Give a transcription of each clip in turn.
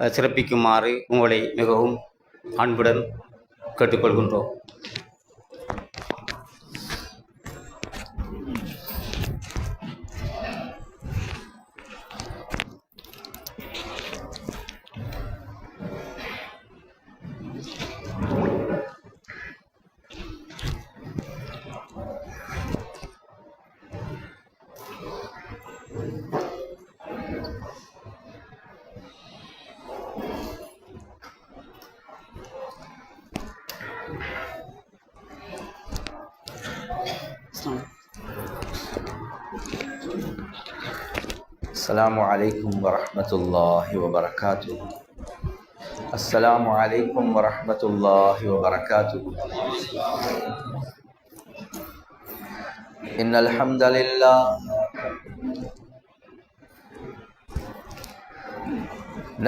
சிறப்பிக்குமாறு உங்களை மிகவும் அன்புடன் கேட்டுக்கொள்கின்றோம். السلام عليكم ورحمة الله وبركاته. السلام عليكم ورحمة الله وبركاته. إن الحمد لله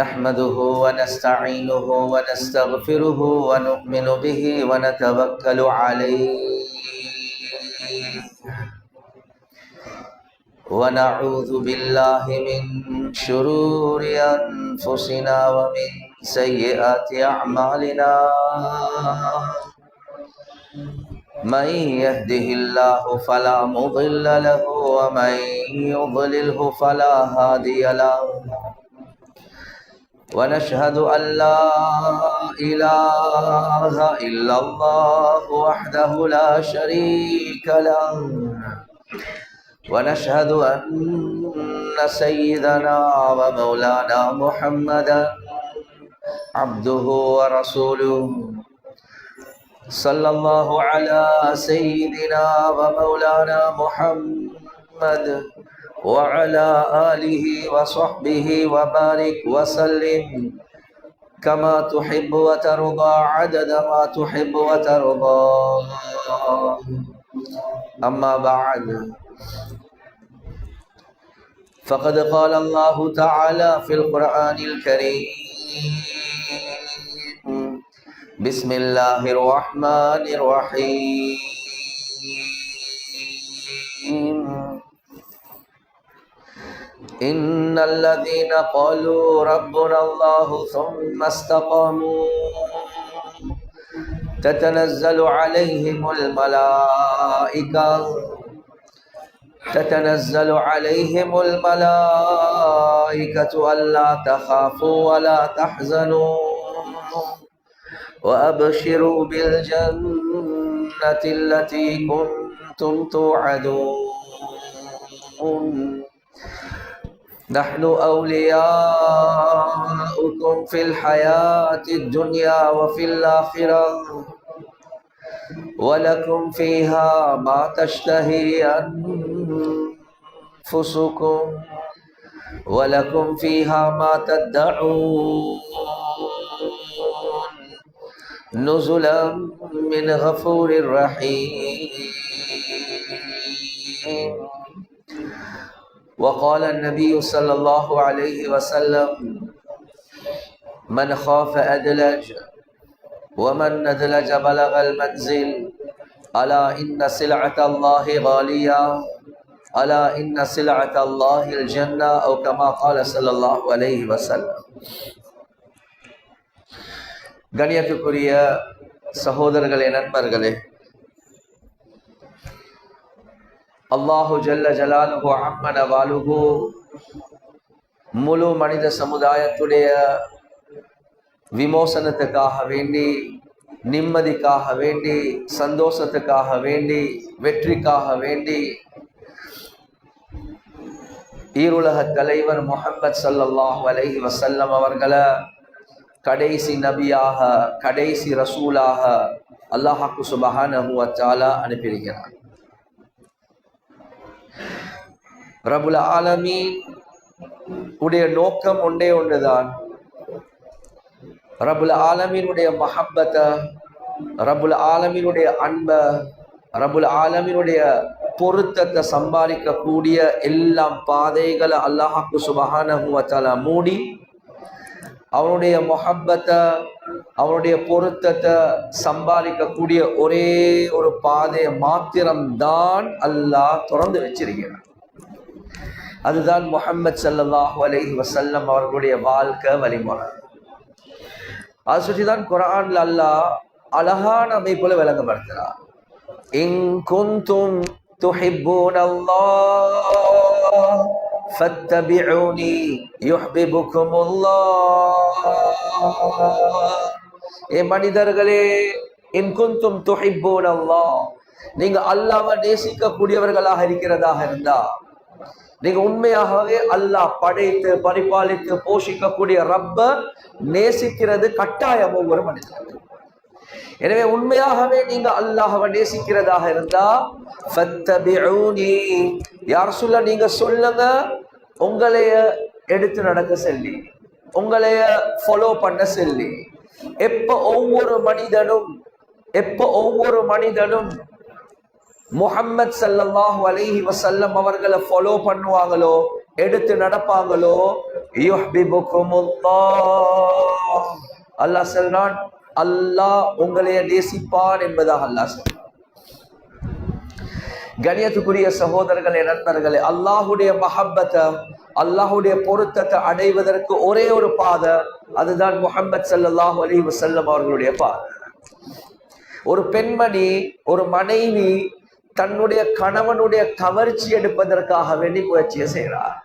نحمده ونستعينه ونستغفره ونؤمن به ونتوكل عليه ونعوذ بالله من شرور أنفسنا ومن سيئات أعمالنا من يهده الله فلا مضل له ومن يضلله فلا هادي له ونشهد أن لا إله إلا الله وحده لا شريك له ونشهد أن سيدنا ومولانا محمدا عبده ورسوله صلى الله على سيدنا ومولانا محمد وعلى آله وصحبه وبارك وسلم كما تحب وترضى عدد ما تحب وترضى. أما بعد فقد قال الله تعالى في القرآن الكريم بسم الله الرحمن الرحيم إن الذين قالوا ربنا الله ثم استقاموا تتنزل عليهم الملائكة ألا تخافوا ولا تحزنوا وأبشروا بالجنة التي كنتم توعدون نحن أولياؤكم في الحياة الدنيا وفي الآخرة ولكم فيها ما تشتهي أنفسكم ولكم فيها ما تدعون نزلا من غفور رحيم. وقال النبي صلى الله عليه وسلم من خاف أدلج ومن ندلج بلغ المنزل ألا إن سلعة الله غالية ألا إن سلعة الله الجنة أو كما قال صلى الله عليه وسلم. கண்ணியத்துக்குரிய சகோதரர்களே, நண்பர்களே, அல்லாஹு ஜல்ல ஜலாலுஹு அம்மன வாலுஹு முழு மனித சமுதாயத்துடைய விமோசனத்துக்காக வேண்டி, நிம்மதிக்காக வேண்டி, சந்தோஷத்துக்காக வேண்டி, வெற்றிக்காக வேண்டி ஈருலக தலைவர் முஹம்மது ஸல்லல்லாஹு அலைஹி வஸல்லம் அவர்களை கடைசி நபியாக, கடைசி ரசூலாக அல்லாஹ் சுப்ஹானஹு வ தஆலா அனுப்பியிருக்கிறார். ரப்புல் ஆலமீன் உடைய நோக்கம் ஒன்றே ஒன்றுதான். ரப்புல் ஆலமீனுடைய மஹப்பத்தை, ரப்புல் ஆலமீனுடைய அன்பை, ரப்புல் ஆலமீனுடைய பொருத்தத்தை சம்பாதிக்கக்கூடிய எல்லாம் பாதைகளை அல்லாஹ் சுப்ஹானஹு வ தஆலா மூடி அவனுடைய மொஹப்பத்தை, அவனுடைய பொருத்தத்தை சம்பாதிக்கக்கூடிய ஒரே ஒரு பாதையை மாத்திரம்தான் அல்லாஹ் திறந்து வச்சிருக்கிறான். அதுதான் முஹம்மது ஸல்லல்லாஹு அலைஹி வஸல்லம் அவர்களுடைய வாழ்க்கை வழிமுறை. அதை சுற்றி தான் குர்ஆன்ல அல்லாஹ் அழகான அமைப்புல விளங்கப்படுத்துறார். இன் குன்தும் துஹிப்பூனல்லாஹ் ஃபத்தபிஊனி யுஹ்பிபுகுமுல்லாஹ். ஏ மனிதர்களே, இன் குன்தும் துஹிப்பூனல்லாஹ், நீங்க அல்லாஹ்வை நேசிக்கக்கூடியவர்களாக இருக்கிறதாக இருந்தா, நீங்க உண்மையாகவே அல்லாஹ் படைத்து பரிபாலித்து போஷிக்கக்கூடிய ரப்ப நேசிக்கிறது கட்டாயம் ஒவ்வொரு மனிதனுக்கும். எனவே உண்மையாகவே நீங்க அல்லாஹ்வை நேசிக்கிறதாக இருந்தா ஃபத்தபிஊனி, யா ரசூலல்லாஹ் நீங்க சொல்லுங்க, உங்களைய எடுத்து நடக்க சொல்லி, உங்களைய ஃபாலோ பண்ண சொல்லி. எப்ப ஒவ்வொரு மனிதனும் முஹம்மது ஸல்லல்லாஹு அலைஹி வஸல்லம் அவர்களை ஃபாலோ பண்ணுவாங்களோ, எடுத்து நடப்பாங்களோ, யுஹ்பிபுகுமுல்லாஹ், அல்லாஹ் சொல்றான், அல்லாஹ் உங்களைய நேசிப்பான் என்பதாக அல்லாஹ் சொல்றான். கணியத்துக்குரிய சகோதரர்களே, நண்பர்களே, அல்லாஹுடைய மஹப்பத்தை, அல்லாஹுடைய பொருத்தத்தை அடைவதற்கு ஒரே ஒரு பாதை, அதுதான் முஹம்மது ஸல்லல்லாஹு அலைஹி வஸல்லம் அவர்களுடைய பாதை. ஒரு பெண்மணி, ஒரு மனைவி தன்னுடைய கணவனுடைய கவர்ச்சி எடுப்பதற்காக வேண்டி முயற்சியை செய்கிறார்.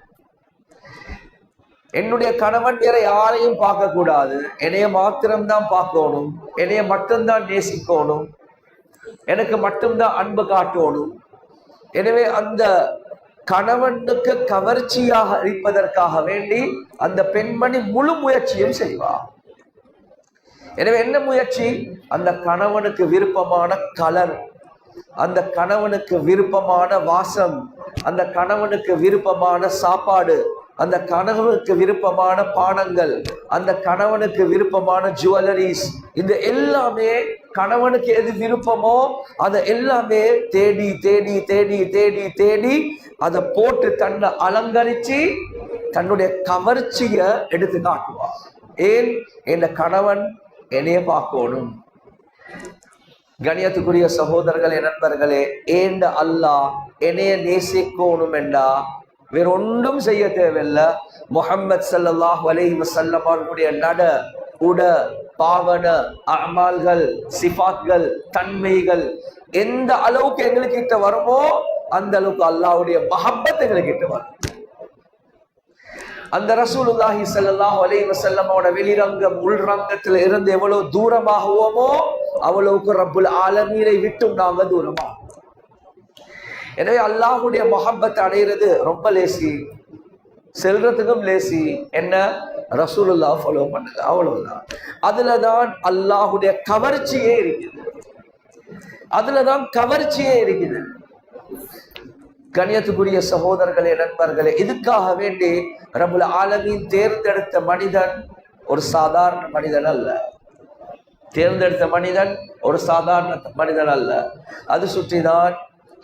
என்னுடைய கணவன் வேற யாரையும் பார்க்க கூடாது, என்னைய மாத்திரம்தான் பார்க்கணும், என்னைய மட்டும்தான் நேசிக்கணும், எனக்கு மட்டும்தான் அன்பு காட்டணும். எனவே அந்த கணவனுக்கு கவர்ச்சியாக இருப்பதற்காக வேண்டி அந்த பெண்மணி முழு முயற்சியும் செய்வார். எனவே என்ன முயற்சி? அந்த கணவனுக்கு விருப்பமான கலர், அந்த கணவனுக்கு விருப்பமான வாசம், அந்த கணவனுக்கு விருப்பமான சாப்பாடு, அந்த கணவனுக்கு விருப்பமான பானங்கள், அந்த கணவனுக்கு விருப்பமான ஜுவல்லரிஸ், இந்த எல்லாமே கணவனுக்கு எது விருப்பமோ அதை எல்லாமே தேடி தேடி தேடி தேடி தேடி அதை போட்டு தன்னை அலங்கரிச்சு தன்னுடைய கவர்ச்சியை எடுத்து காட்டுவார். ஏன்? என் கணவன் என்னைய பார்க்கணும். கணியத்துக்குரிய சகோதரர்களே, நண்பர்களே, ஏண்ட அல்லாஹ் என்னைய நேசிக்கணும் என்றா வேற ஒன்றும் செய்ய தேவையில்லை. முஹம்மது ஸல்லல்லாஹு அலைஹி வஸல்லம் அவர்களுடைய நட உட பாவன அமால்கள், சிஃபாத்கள், தன்மைகள் எந்த அளவுக்கு எங்களுக்கு கிட்ட வருமோ அந்த அளவுக்கு அல்லாஹ்வுடைய மஹப்பத் எங்களுக்கு கிட்ட வரும். அந்த ரசூலுல்லாஹி ஸல்லல்லாஹு அலைஹி வஸல்லமோட வெளிரங்கம் உள்ரங்கத்தில் இருந்து எவ்வளவு தூரமாகுவோமோ அவ்வளவுக்கு ரப்புல் ஆலமீனை விட்டும் நாங்க தூரமா. எனவே அல்லாஹ்வுடைய மஹப்பத் அடைகிறது ரொம்ப லேசி, செல்றதுக்கும் லேசி. என்ன? ரசூலுல்லாஹ் ஃபாலோ பண்ணுங்க, அவ்வளவுதான். அதுலதான் அல்லாஹ்வுடைய கவர்ச்சியே இருக்குது, அதுலதான் கவர்ச்சியே இருக்குது. கணியத்துக்குரிய சகோதரர்களே, நண்பர்களே, இதுக்காக வேண்டி ரப்புல் ஆலமீன் தேர்ந்தெடுத்த மனிதன் ஒரு சாதாரண மனிதன் அல்ல. தேர்ந்தெடுத்த மனிதன் ஒரு சாதாரண மனிதன் அல்ல. அது சுற்றிதான்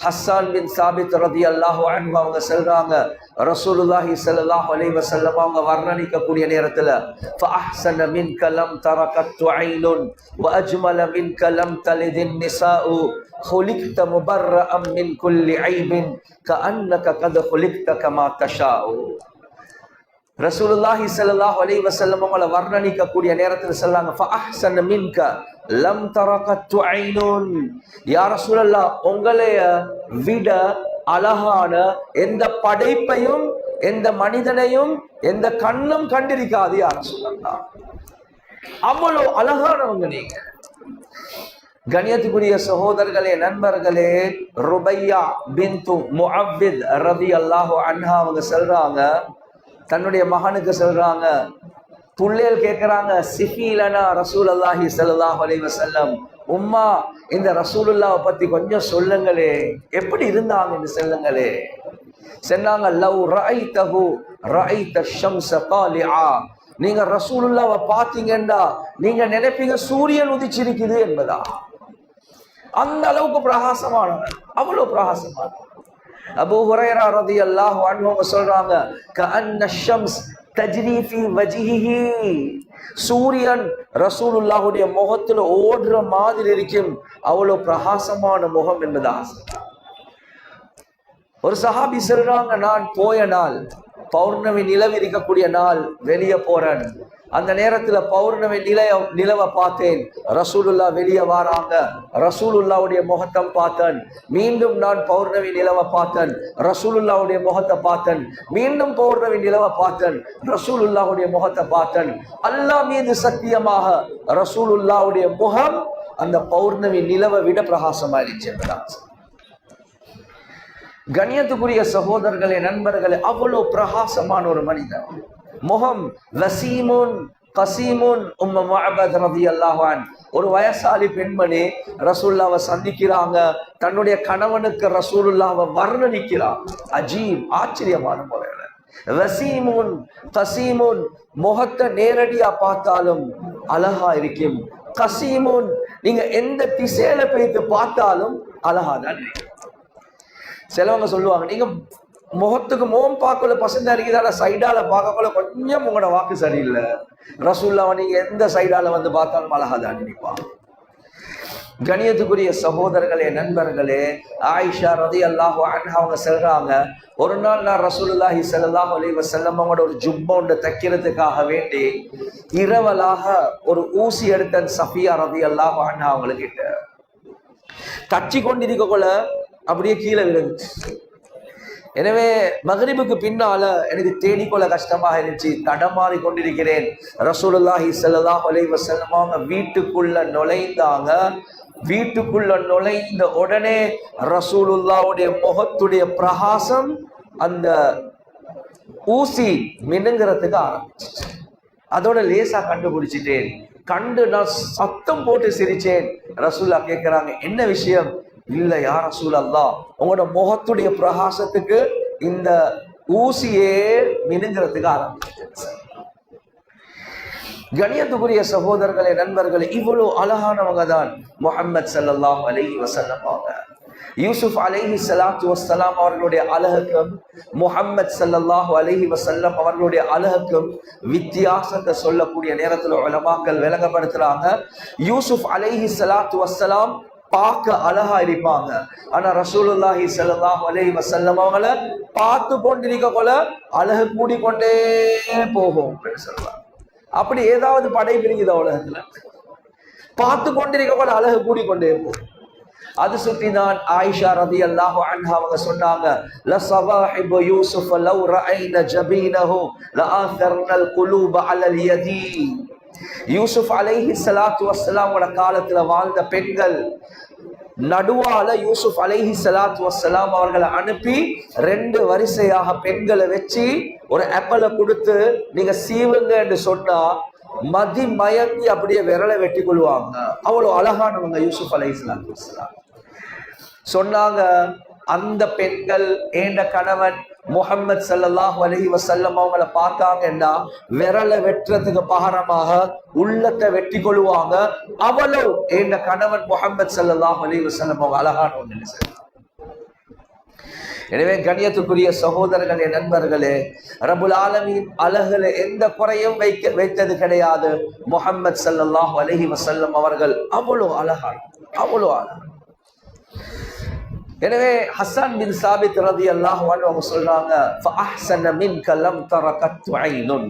ஹஸ்ஸான் பின் சாபித் ரலியல்லாஹு அன்ஹு அவங்க சொல்றாங்க, ரசூலுல்லாஹி ஸல்லல்லாஹு அலைஹி வஸல்லம் அவங்க வர்ணிக்கக்கூடிய நேரத்துல ஃபஅஹ்ஸன மின்க லம் தரகத்து ஐனுன் வஅஜ்மல மின்க லம் தலிதின் நிசாஉ خلقت مبرأ من كل عيب كأنك قد خلقت كما تشاء. ரசூலுல்லாஹி ஸல்லல்லாஹு அலைஹி வஸல்லம் அவங்கள வர்ணிக்கக்கூடிய நேரத்தில் சொல்றாங்க, ஃபஅஹ்ஸன மின்க லம் தரகத்து ஐனுன், யா ரசூலல்லாஹ் உங்களைய விட அழகான எந்த படைப்பையும் எந்த மனிதனையும் எந்த கண்ணும் கண்டிருக்காது யா ரசூலல்லாஹ். அவ்வளவு அழகானவங்க நீங்க. கணியத்துக்குரிய சகோதரர்களே, நண்பர்களே, ருபையா பின்து முஅவ்வித் ரலியல்லாஹு அன்ஹா அவங்க சொல்றாங்க, தன்னுடைய மகனுக்கு சொல்றாங்க, புள்ளைகள் கேட்கிறாங்க, சிஃபீலனா ரசூலுல்லாஹி ஸல்லல்லாஹு அலைஹி வஸல்லம், உம்மா இந்த ரசூலுல்லாஹ் பத்தி கொஞ்சம் சொல்லுங்களே, எப்படி இருந்தாங்கன்னு சொல்லுங்களே. சொன்னாங்க, லவ் ரஅய்தஹு ரஅய்த ஷம்ஸ தாலிஆ, நீங்க ரசூலுல்லாஹ்வை பாத்தீங்கன்னா நீங்க நினைப்பீங்க சூரியன் உதிச்சிருக்குது என்பதா. அந்த அளவுக்கு பிரகாசமானவர், அவ்வளவு பிரகாசமானவர். அபூ ஹுரைரா ரலியல்லாஹு அன்ஹு சொல்றாங்க, கஅன்ன ஷம்ஸ் தஜ்ரி ஃபீ வஜ்ஹிஹி, சூரியன் ரசூலுல்லாஹ்வுடைய முகத்துல ஓடுற மாதிரி இருக்கும், அவ்வளவு பிரகாசமான முகம் என்பதா. ஒரு சஹாபி சொல்றாங்க, நான் போய நாள் பௌர்ணமி நிலவு இருக்கக்கூடிய நாள் வெளியே போறேன். அந்த நேரத்துல பௌர்ணமி நிலவை பார்த்தேன். ரசூலுல்லா வெளியே வாராங்க. ரசூலுல்லாவுடைய முகத்தை பார்த்தேன். மீண்டும் நான் பௌர்ணமி நிலவை பார்த்தேன். ரசூலுல்லாவுடைய முகத்தை பார்த்தேன். மீண்டும் பௌர்ணமி நிலவை பார்த்தேன். ரசூலுல்லாவுடைய முகத்தை பார்த்தேன். அல்லாஹ் மீது சத்தியமாக ரசூலுல்லாவுடைய முகம் அந்த பௌர்ணமி நிலவை விட பிரகாசமாயிருச்சு. கண்ணியத்துக்குரிய சகோதரர்களே, நண்பர்களே, அவ்வளவு பிரகாசமான ஒரு மனிதன். முகம் வசீமுன் கசீமுன். உம்மு முஅப்பத் ரலியல்லாஹு அன்ஹு ஒரு வயசாலி பெண்மணி ரசூலுல்லாவை சந்திக்கிறாங்க. தன்னுடைய கணவனுக்கு ரசூலுல்லாவை வர்ணனிக்கிறார். அஜீப், ஆச்சரியமான முறையில. வசீமுன் கசீமுன், முகத்தை நேரடியா பார்த்தாலும் அழகா இருக்கும். கசீமுன், நீங்க எந்த திசையில போயிட்டு பார்த்தாலும் அழகா தான் இருக்கும். சிலவங்க சொல்லுவாங்க, நீங்க முகத்துக்கு முகம் பார்க்கல பசந்தா இருக்குதால சைடால பார்க்கல கொஞ்சம் உங்களோட வாக்கு சரியில்லை. ரசூலுல்லாவை நீங்க எந்த சைடால வந்து பார்த்தாலும் அழகாதான் நினைப்பாங்க. கணியத்துக்குரிய சகோதரர்களே, நண்பர்களே, ஆயிஷா ரலியல்லாஹு அன்ஹா அவங்க சொல்றாங்க, ஒரு நாள் நான் ரசூலுல்லாஹி ஸல்லல்லாஹு அலைஹி வஸல்லம் அவங்களோட ஒரு ஜுப்பா ஒன்று தைக்கிறதுக்காக வேண்டி இரவலாக ஒரு ஊசி எடுத்தேன். சஃபியா ரலியல்லாஹு அன்ஹா அவங்ககிட்ட தச்சி கொண்டிருக்கக்குள்ள அப்படியே கீழே விழுந்துச்சு. எனவே மக்ரிபுக்கு பின்னால எனக்கு தேடிக்கொள்ள கஷ்டமாக இருந்துச்சு. தடமாறி கொண்டிருக்கிறேன். ரசூலுல்லாஹி ஸல்லல்லாஹு அலைஹி வஸல்லம் அவங்க வீட்டுக்குள்ள நுழைந்தாங்க. வீட்டுக்குள்ள நுழைந்த உடனே ரசூலுல்லாவுடைய முகத்துடைய பிரகாசம் அந்த ஊசி மினுங்கிறதுக்கு ஆரம்பிச்சு. அதோட லேசா கண்டுபிடிச்சிட்டேன். கண்டு நான் சத்தம் போட்டு சிரிச்சேன். ரசூலுல்லா கேட்கிறாங்க, என்ன விஷயம்? இல்ல யா ரசூலல்லாஹ், உங்களோட முகத்துடைய பிரகாசத்துக்கு இந்த ஊசியே மினுங்கிறதுக்கு ஆரம்பிச்சு. கணியத்துக்குரிய சகோதரர்களே, நண்பர்களே, இவ்வளவு அழகானவங்க தான் முஹம்மது ஸல்லல்லாஹு அலைஹி வஸல்லம் அவங்க. யூசுப் அலைஹி ஸலாத்து வஸ்ஸலாம் அவர்களுடைய அழகுக்கும் முஹம்மது ஸல்லல்லாஹு அலைஹி வஸல்லம் அவர்களுடைய அழகுக்கும் வித்தியாசத்தை சொல்லக்கூடிய நேரத்தில் உலமாக்கள் விளங்கப்படுத்துறாங்க. யூசுப் அலைஹி ஸலாத்து வஸ்ஸலாம் பார்க்க அழகா இருப்பாங்க. ஆனா ரசூலுல்லாஹி ஸல்லல்லாஹு அலைஹி வஸல்லம் அவங்கள பார்த்து கொண்டிருக்க போல அழகு கூடிக்கொண்டே போகும் சொல்றாங்க. அப்படி ஏதாவது படைப்பு இருக்குதா உலகத்துல? பார்த்து கொண்டிருக்க போல அழகு கூடிக்கொண்டே போகும். அது சுற்றி தான் ஆயிஷா ரலியல்லாஹு அன்ஹா அவங்க சொன்னாங்க, லஸவாஹிபு யூசுஃப லவ் ரஅய்ன ஜபீனஹு லஆதர்னல் குலூப அலல் யதி. யூசுப் அலைஹி ஸலாத்து வஸ்ஸலாமோட காலத்துல வாழ்ந்த பெண்கள் நடுவால யூசுப் அலைஹி ஸலாத்து வஸ்ஸலாம் அவர்களை அனுப்பி 2 வரிசையாக பெண்களை வச்சு ஒரு ஆப்பிளை கொடுத்து நீங்க சீவுங்க என்று சொன்னா மதி மயங்கி அப்படியே விரலை வெட்டி கொள்வாங்க. அவ்வளவு அழகானவங்க யூசுப் அலைஹி ஸலாத்து வஸ்ஸலாம். சொன்னாங்க, அந்த பெண்கள் ஏண்ட கணவன் முஹம்மது ஸல்லல்லாஹு அலைஹி வஸல்லம் அவங்கள பார்த்தாங்கன்னா விரலை வெட்டுறதுக்கு பகரமாக உள்ளத்தை வெட்டி கொள்வாங்க. அவ்வளவு ஏண்ட கணவன் முஹம்மது ஸல்லல்லாஹு அலைஹி வஸல்லம் அவங்க அழகானவங்க. எனவே கண்ணியத்துக்குரிய சகோதரர்களே, நண்பர்களே, ரப்புல் ஆலமீன் அழகுல எந்த குறையும் வைத்தது கிடையாது. முஹம்மது ஸல்லல்லாஹு அலைஹி வஸல்லம் அவர்கள் அவ்வளவு அழகான, அவ்வளவு அழகான. எனவே ஹஸ்ஸான் பின் சாபித் ரலியல்லாஹு அன்ஹு அவங்க சொல்றாங்க, ஃபஅஹ்ஸன மின்க லம் தரகத் ஐனுன்.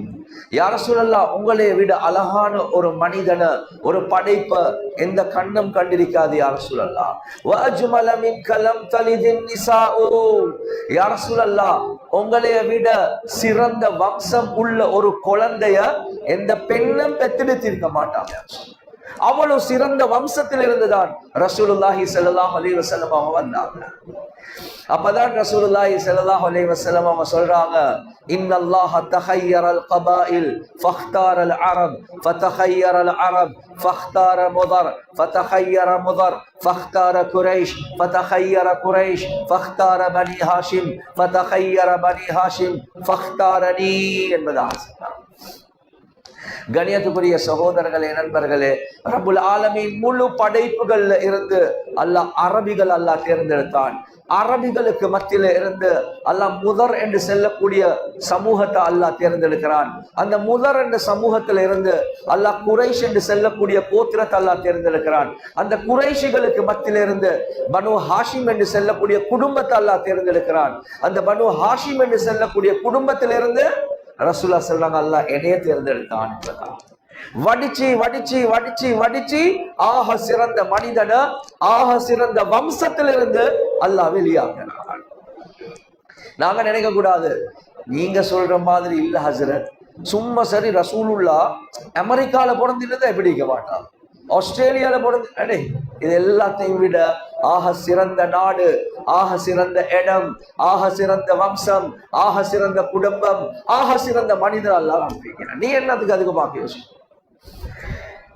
யா ரசூலல்லாஹ், உங்களை விட அழகான ஒரு மனிதனை, ஒரு படைப்பை எந்த கண்ணும் கண்டிருக்காது யா ரசூலல்லாஹ். வஅஜ்மல மின்க லம் தலிதின் நிசாஉ. யா ரசூலல்லாஹ், உங்களை விட சிறந்த வம்சம் உள்ள ஒரு குழந்தைய எந்த பெண்ணும் பெற்றெடுத்திருக்க மாட்டாங்க. அவ்வளவு சிறந்த வம்சத்தில் இருந்துதான் ரசூலுல்லாஹி ஸல்லல்லாஹு அலைஹி வஸல்லம் அவங்க வந்தாங்க. அப்பதான் ரசூலுல்லாஹி ஸல்லல்லாஹு அலைஹி வஸல்லம் அவங்க சொல்றாங்க, இன்னல்லாஹ தஹய்யரல் கபாயில் ஃபக்தாரல் அரப் ஃபதஹய்யரல் அரப் ஃபக்தார முதர் ஃபதஹய்யர முதர் ஃபக்தார குரைஷ் ஃபதஹய்யர குரைஷ் ஃபக்தார பனி ஹாஷிம் ஃபதஹய்யர பனி ஹாஷிம் ஃபக்தாரனி என்பதாக சொன்னாங்க. கணியத்துக்குரிய சகோதரர்களே, நண்பர்களே, ரப்புல் ஆலமீன் முழு படைப்புகள்ல இருந்து அல்லாஹ் அரபிகள் அல்லாஹ் தேர்ந்தெடுத்தான். அரபிகளுக்கு மத்தியில இருந்து அல்லாஹ் முதர் என்று செல்லக்கூடிய சமூகத்தை அல்லாஹ் தேர்ந்தெடுக்கிறான். அந்த முதர் என்ற சமூகத்தில இருந்து அல்லாஹ் குறைஷ் என்று செல்லக்கூடிய கோத்திரத்தை அல்லாஹ் தேர்ந்தெடுக்கிறான். அந்த குறைஷிகளுக்கு மத்தியில இருந்து பனு ஹாஷிம் என்று செல்லக்கூடிய குடும்பத்தை அல்லாஹ் தேர்ந்தெடுக்கிறான். அந்த பனு ஹாஷிம் என்று செல்லக்கூடிய குடும்பத்திலிருந்து ரசூலுல்லாஹ் சொல்றாங்க, அல்லாஹ் என்னைய தேர்ந்தெடுத்தான். வடிச்சு வடிச்சு வடிச்சு வடிச்சு ஆக சிறந்த மனிதன, ஆக சிறந்த வம்சத்திலிருந்து அல்லாஹ் வெளியாகிறான். நாங்க நினைக்க கூடாது, நீங்க சொல்ற மாதிரி இல்ல ஹசரத், சும்மா சரி ரசூலுல்லாஹ் அமெரிக்கால பிறந்திருந்தா எப்படி இருக்க மாட்டான், ஆஸ்திரேலியால பிறந்து, இது எல்லாத்தையும் விட ஆக சிறந்த நாடு, ஆக சிறந்த இடம், ஆக சிறந்த வம்சம், ஆக சிறந்த குடும்பம், ஆக சிறந்த மனிதர் அல்லாஹ் அனுப்பிக்கிறான். நீ என்னத்துக்கு அதுக்கு பார்க்க யோசி?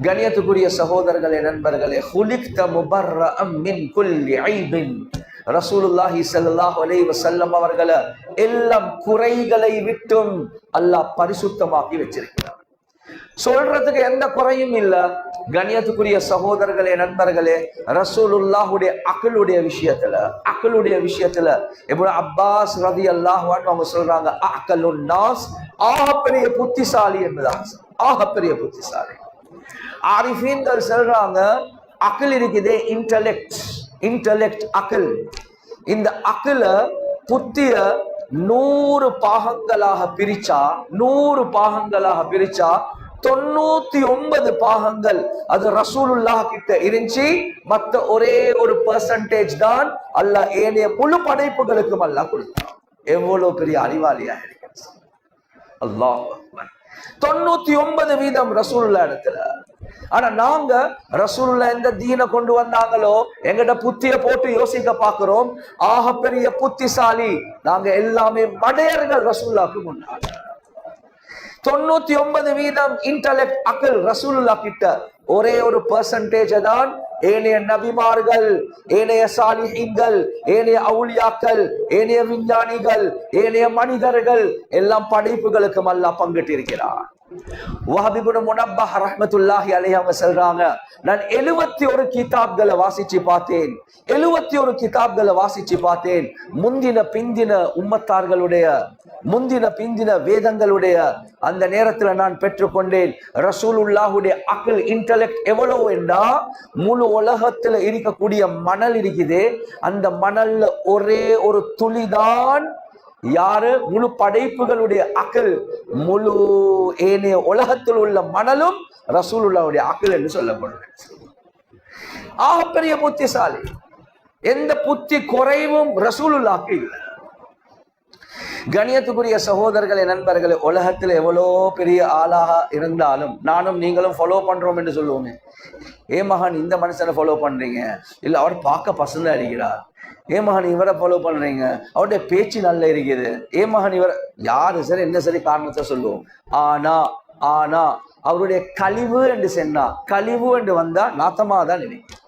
கணியத்துக்குரிய சகோதரர்களே, நண்பர்களே, ஹுலிக்த முபர்ரஅம் மின் குல்லி ஐபின், ரசூலுல்லாஹி ஸல்லல்லாஹு அலைஹி வஸல்லம் அவர்களை எல்லாம் குறைகளை விட்டும் அல்லாஹ் பரிசுத்தமாக்கி வச்சிருக்கிறார். சொல்றதுக்கு எந்த குறையும் இல்ல. கண்ணியத்துக்குரிய சகோதரர்களே, நண்பர்களே, ரசூலுல்லாஹுடைய அக்லுடைய விஷயத்துல இப்னு அப்பாஸ் ரலியல்லாஹு அன்ஹு அவங்க சொல்றாங்க, அக்லுன் நாஸ், ஆகப்பெரிய புத்திசாலி என்பதாக, ஆகப்பெரிய புத்திசாலி. ஆரிஃபீன்கள் சொல்றாங்க, அக்ல் இருக்குதே, இன்டெலெக்ட் அக்ல், இந்த அக்ல புத்திய 100 பாகங்களாக பிரிச்சா 99 பாகங்கள் அது ரசூலுல்லாஹ் கிட்ட இருந்துச்சு. மத்த ஒரே ஒரு பெர்சன்டேஜ் தான் அல்லாஹ் ஏனைய முழு படைப்புகளுக்கும் அல்லாஹ் கொடுத்தான். எவ்வளவு பெரிய அறிவாளியா இருக்கு அல்லாஹ். 99% ரசூலுல்லாஹ் இடத்துல. ஆனா நாங்க ரசூலுல்லாஹ் எந்த தீனை கொண்டு வந்தாங்களோ எங்கட புத்திய போட்டு யோசிக்க பாக்குறோம். ஆக பெரிய புத்திசாலி நாங்க எல்லாமே மடையர்கள் ரசூலுல்லாஹ்க்கு முன்னாடி. 99% இன்டெலெக்ட் அக்ல் ரசூலுல்லாஹ் கிட்ட, ஒரே ஒரு பெர்சன்டேஜ் தான் ஏனைய நபிமார்கள், ஏனைய சாலிஹீன்கள், ஏனைய அவுலியாக்கள், ஏனைய விஞ்ஞானிகள், ஏனைய மனிதர்கள் எல்லாம் படைப்புகளுக்கு அல்லாஹ் பங்கிட்டு இருக்கிறார். வஹப் இப்னு முனப்பஹ் ரஹ்மத்துல்லாஹி அலைஹி அவங்க சொல்றாங்க, நான் 71 கிதாப்களை வாசிச்சு பார்த்தேன். 71 கிதாப்களை வாசிச்சு பார்த்தேன். முந்தின பிந்தின உம்மத்தார்களுடைய, முந்தின பிந்தின வேதங்களுடைய அந்த நேரத்துல நான் பெற்றுக்கொண்டேன். ரசூலுல்லாஹுடைய அக்ல், இன்டெலெக்ட் எவ்வளவு என்றா, முழு உலகத்துல இருக்கக்கூடிய மணல் இருக்குது, அந்த மணல்ல ஒரே ஒரு துளிதான் யாரு, முழு படைப்புகளுடைய அக்ல், முழு ஏனைய உலகத்தில் உள்ள மணலும் ரசூலுல்லாஹுடைய அக்ல் என்று சொல்லப்படுது. ஆகப்பெரிய புத்திசாலி, எந்த புத்தி குறைவும் ரசூலுல்லாஹ்க்கு இல்லை. கணியத்துக்குரிய சகோதரர்களே, நண்பர்களே, உலகத்துல எவ்வளோ பெரிய ஆளாக இருந்தாலும் நானும் நீங்களும் ஃபாலோ பண்றோம் என்று சொல்லுவோமே, ஏ மகன் இந்த மனுஷனை ஃபாலோ பண்றீங்க, இல்ல அவர் பார்க்க பசங்க இருக்கிறார், ஏ மகன் இவரை ஃபாலோ பண்றீங்க, அவருடைய பேச்சு நல்லா இருக்குது, ஏ மகன் இவர், யாரு சரி என்ன சரி காரணத்தை சொல்லுவோம். ஆனா அவருடைய கழிவு என்று சொன்னா, கழிவு என்று வந்தா நாத்தமா தான் நினைக்கும்.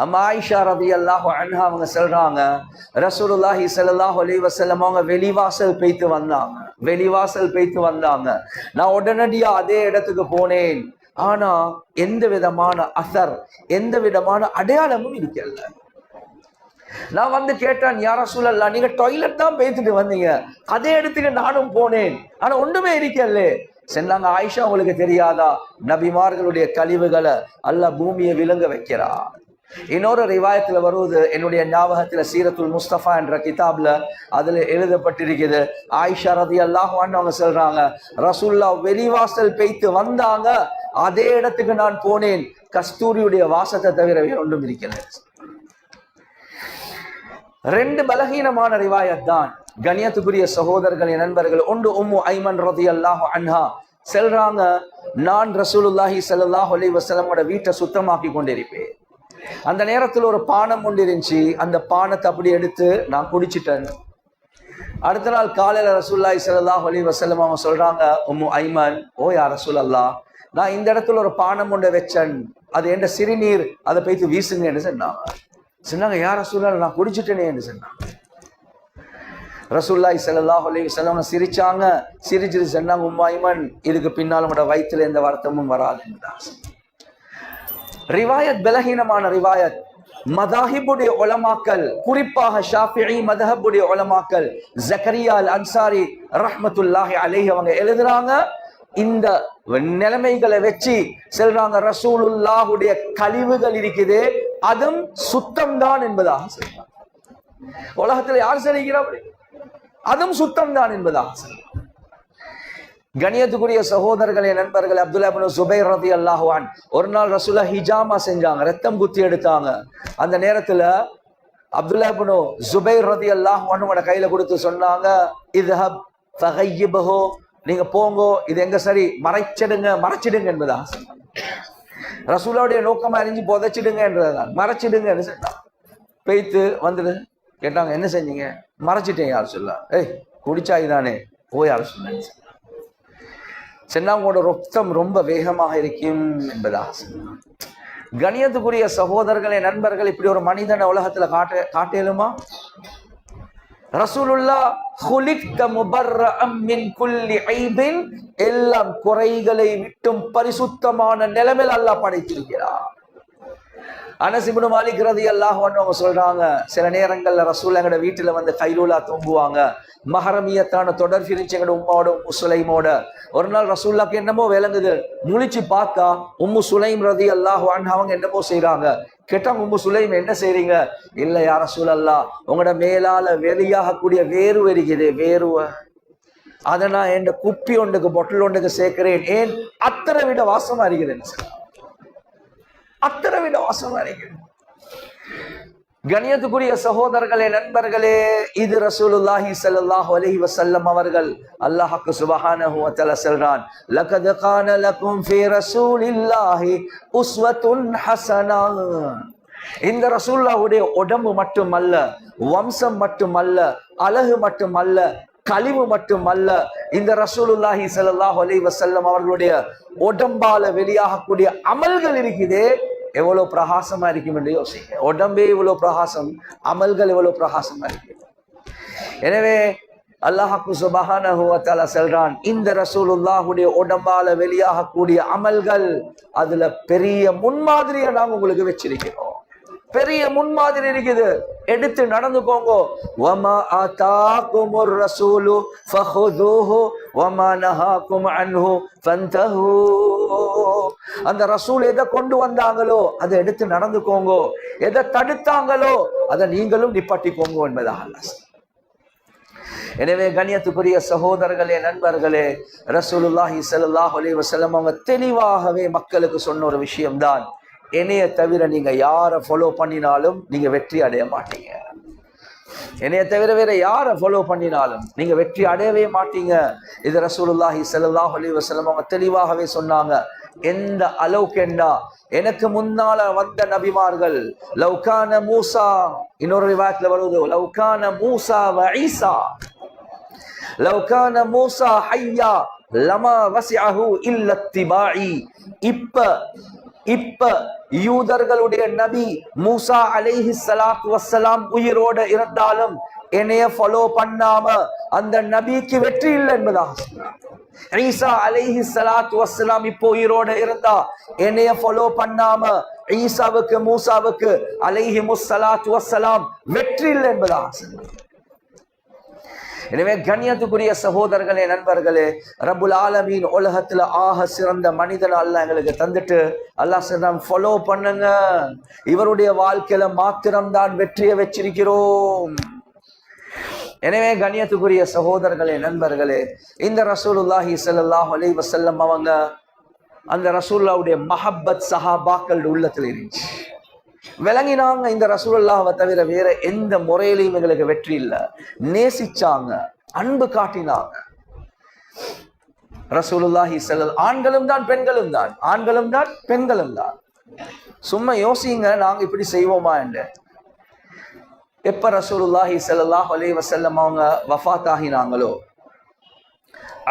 அம்மா ஆயிஷா ரலியல்லாஹு அன்ஹா அவங்க சொல்றாங்க, ரசூலுல்லாஹி ஸல்லல்லாஹு அலைஹி வஸல்லம் அவங்க வெளிவாசல் பேய்த்து வந்தாங்க. நான் உடனடியா அதே இடத்துக்கு போனேன். ஆனா எந்த விதமான அசர், எந்த விதமான அடையாளமும் இருக்கல. நான் வந்து கேட்டேன், யா ரசூலல்லாஹ், நீங்க டாய்லெட் தான் பேய்த்துட்டு வந்தீங்க, அதே இடத்துக்கு நானும் போனேன், ஆனா ஒன்றுமே இருக்கல. சொன்னாங்க, ஆயிஷா உங்களுக்கு தெரியாதா, நபிமார்களுடைய கழிவுகளை அல்லாஹ் பூமியை விளங்க வைக்கிறார். இன்னொரு ரிவாயத்துல வருவது, என்னுடைய ஞாபகத்துல சீரத்துல் முஸ்தபா என்ற கிதாப்ல அதுல எழுதப்பட்டிருக்குது. ஆயிஷா ரலியல்லாஹு அன்ஹா அவங்க சொல்றாங்க, ரசூலுல்லாஹ் வெளிவாசல் பேய்த்து வந்தாங்க, அதே இடத்துக்கு நான் போனேன், கஸ்தூரியுடைய வாசத்தை தவிர வேற ஒன்றும் இருக்கல. 2 பலகீனமான ரிவாயத் தான். கணியத்துக்குரிய சகோதரர்களே, நண்பர்கள், ஒன்று உம்மு ஐமன் ரலியல்லாஹு அன்ஹா சொல்றாங்க, நான் ரசூலுல்லாஹி ஸல்லல்லாஹு அலைஹி வஸல்லமோட வீட்டை சுத்தமாக்கி கொண்டிருப்பேன். அந்த நேரத்தில் ஒரு பானம் ஒன்று இருந்துச்சு, அந்த பானத்தை அப்படி எடுத்து நான் குடிச்சிட்டேன். அடுத்த நாள் காலையில ரசூலுல்லாஹி ஸல்லல்லாஹு அலைஹி வஸல்லம் அவங்க சொல்றாங்க, உம்மு ஐமன், ஓ யா ரசூலல்லாஹ், நான் இந்த இடத்துல ஒரு பானம் ஒன்று வச்சேன், அது என்ற சிறுநீர், அதை போய்த்து வீசுங்கன்னு சொன்னாங்க. யா ரசூலல்லாஹ், நான் குடிச்சிட்டேனே என்று சொன்னாங்க. ரசூலுல்லாஹி ஸல்லல்லாஹு அலைஹி வஸல்லம் சிரிச்சிட்டு சொன்னாங்க, உம்மு ஐமன், இதுக்கு பின்னால் உங்களோட வயிற்றுல எந்த வருத்தமும் வராது. ரிவாயத் பலகீனமான ரிவாயத். மதாஹிபுடைய உலமாக்கள், குறிப்பாக ஷாஃபிஈ மதஹபுடைய உலமாக்கள் ஜக்கரியா அல் அன்சாரி ரஹ்மத்துல்லாஹி அலைஹி அவங்க எழுதுறாங்க, இந்த நிலைமைகளை வச்சு சொல்றாங்க ரசூலுல்லாஹுடைய கழிவுகள் இருக்குது அதுவும் சுத்தம் தான் என்பதாக சொல்றாங்க. உலகத்துல யார் சொல்லுகிறார் அதுவும் சுத்தம் தான் என்பதாக சொல்றாங்க. கணியத்துக்குரிய சகோதரர்களே, நண்பர்களே, அப்துல்லா இப்னு சுபைர் ரலியல்லாஹு அன்ஹு ஒரு நாள் ரசூலுல்லாஹ் ஹிஜாமா செஞ்சாங்க, ரத்தம் குத்தி எடுத்தாங்க. அந்த நேரத்துல அப்துல்லா இப்னு சுபைர் ரலியல்லாஹு அன்ஹு கையில கொடுத்து சொன்னாங்க, இத்ஹப் ஃபகையிபஹு, நீங்க போங்கோ, இது எங்க சரி மறைச்சிடுங்க என்பதா. ரசூலுல்லாஹ்வுடைய நோக்கமா அறிஞ்சு புதைச்சிடுங்க என்றதான், மறைச்சிடுங்க சொன்னாங்க. பெய்த்து வந்துடு கேட்டாங்க, என்ன செஞ்சீங்க? மறைச்சிட்டேன். யார் சொல்ல? குடிச்சாய்தானே போய் யார் சொன்ன சென்னாங்களோட ரத்தம் ரொம்ப வேகமாக இருக்கும் என்பதாக சொன்னாங்க. கணியத்துக்குரிய சகோதரர்களே, நண்பர்கள், இப்படி ஒரு மனிதனை உலகத்துல காட்டேலுமா? ரசூலுல்லாஹ் குலிக்த முபர்ரஅம் மின் குல்லி ஐபின், எல்லாம் குறைகளை விட்டும் பரிசுத்தமான நிலைமையில் அல்லாஹ் படைத்திருக்கிறார். அனஸ் இப்னு மாலிக் ரலியல்லாஹு அன்ஹு அவங்க சொல்றாங்க, சில நேரங்கள்ல ரசூல் எங்கட வீட்டுல வந்து கைலூலா தூங்குவாங்க. மஹரமியத்தான தொடர் பிரிச்சு எங்கட உம்மாவோட உம்மு சுலைமோட. ஒரு நாள் ரசூலுல்லாஹ்க்கு என்னமோ விளங்குது, முழிச்சு பார்த்தா உம்மு சுலைம் ரலியல்லாஹு அன்ஹா அவங்க என்னமோ செய்யறாங்க. கேட்டாங்க, உம்மு சுலைம் என்ன செய்றீங்க? இல்ல யா ரசூலல்லாஹ், உங்களோட மேலால வெளியாக கூடிய வேர்வை இருக்குது, வேர்வை, அதை நான் என் குப்பி ஒன்றுக்கு பொட்டல் ஒன்றுக்கு சேர்க்கிறேன். ஏன்? அத்தனை விட வாசமா இருக்கிறேன், அத்தனை விட வாசமா இருக்கிறேன். கணியத்துக்குரிய சகோதரர்களே, நண்பர்களே, இது ரசூலுல்லாஹி ஸல்லல்லாஹு அலைஹி வஸல்லம் அவர்கள். அல்லாஹ் சுப்ஹானஹு வ தஆலா சொல்றான், லகத் கான லகும் ஃபீ ரசூலில்லாஹி உஸ்வத்துன் ஹஸனா. இந்த ரசூலுல்லாஹ்வுடைய உடம்பு மட்டுமல்ல, வம்சம் மட்டுமல்ல, அழகு மட்டுமல்ல, கழிவு மட்டுமல்ல, இந்த ரசூலுல்லாஹி ஸல்லல்லாஹு அலைஹி வஸல்லம் அவர்களுடைய உடம்பால வெளியாகக்கூடிய அமல்கள் இருக்குதே, எவ்வளவு பிரகாசமா இருக்கும் என்று யோசிங்க. உடம்பே இவ்வளவு பிரகாசம், அமல்கள் எவ்வளவு பிரகாசமா இருக்கு. எனவே அல்லாஹ் சுப்ஹானஹு வ தஆலா சொல்றான், இந்த ரசூலுல்லாஹுடைய உடம்பால வெளியாகக்கூடிய அமல்கள், அதுல பெரிய முன்மாதிரியை நாங்க உங்களுக்கு வச்சிருக்கிறோம். பெரிய முன்மாதிரி இருக்குது, எடுத்து நடந்துக்கோங்க. வமா ஆதாகுமுர் ரசூலு ஃபஹுதுஹு வமா நஹாகும் அன்ஹு ஃபன்தஹு. அந்த ரசூல் எதை கொண்டு வந்தாங்களோ அதை எடுத்து நடந்துக்கோங்க, எதை தடுத்தாங்களோ அதை நீங்களும் நிப்பாட்டிக்கோங்க என்பதாக அல்லாஹ். எனவே கண்ணியத்துக்குரிய சகோதரர்களே, நண்பர்களே, ரசூலுல்லாஹி ஸல்லல்லாஹு அலைஹி வஸல்லம் அவங்க தெளிவாகவே மக்களுக்கு சொன்ன ஒரு விஷயம்தான், என்னைய தவிர நீங்க யாரை ஃபாலோ பண்ணினாலும் நீங்க வெற்றி அடைய மாட்டீங்க. என்னைய தவிர வேற யாரை ஃபாலோ பண்ணினாலும் நீங்க வெற்றி அடையவே மாட்டீங்க. இது ரசூலுல்லாஹி ஸல்லல்லாஹு அலைஹி வஸல்லம் அவங்க தெளிவாகவே சொன்னாங்க. எந்த அளவுக்கு என்ன, எனக்கு முன்னால வந்த நபிமார்கள், லவ்கான மூசா, இன்னொரு ரிவாயத்ல வருது, லவ்கான மூசா வ ஈசா, லவ்கான மூசா ஹய்யா லமா வஸிஅஹு இல்லா இத்திபாஇ. இப்ப யூதர்களுடைய நபி மூசா அலைஹி ஸலாத்து வஸ்ஸலாம் உயிரோட இருந்தாலும் என்னைய ஃபாலோ பண்ணாம அந்த நபிக்கு வெற்றி இல்லை என்பதாக சொன்னார். ஈசா அலைஹி ஸலாத்து வஸ்ஸலாம் இப்போ உயிரோட இருந்தா என்னைய ஃபாலோ பண்ணாம ஈசாவுக்கு மூசாவுக்கு அலைஹிமுஸ் ஸலாத்து வஸ்ஸலாம் வெற்றி இல்லை என்பதாக சொன்னார். எனவே கண்ணியத்துக்குரிய சகோதரர்களே, நண்பர்களே, ரப்புல் ஆலமீன் உலகத்துல ஆக சிறந்த மனிதன் அல்லாஹ் எங்களுக்கு தந்துட்டு அல்லாஹ் சொல்றான், ஃபாலோ பண்ணுங்க, இவருடைய வாழ்க்கையில மாத்திரம்தான் வெற்றியை வச்சிருக்கிறோம். எனவே கண்ணியத்துக்குரிய சகோதரர்களே, நண்பர்களே, இந்த ரசூலுல்லாஹி ஸல்லல்லாஹு அலைஹி வஸல்லம் அவங்க, அந்த ரசூலுல்லாஹ்வுடைய மஹப்பத் சஹாபாக்கள் உள்ளத்துல இருந்துச்சு. விளங்கினாங்க, இந்த ரசூலுல்லாஹ்வை தவிர வேற எந்த முறையிலையும் எங்களுக்கு வெற்றி இல்லை. நேசிச்சாங்க, அன்பு காட்டினாங்க. ரசூலுல்லாஹி ஸல்லல்லாஹு, ஆண்களும் தான் பெண்களும் தான், ஆண்களும் தான் பெண்களும் தான். சும்மா யோசிங்க, நாங்க இப்படி செய்வோமா என்று. எப்ப ரசூலுல்லாஹி ஸல்லல்லாஹு அலைஹி வஸல்லம் அவங்க வஃபாத் ஆகினாங்களோ,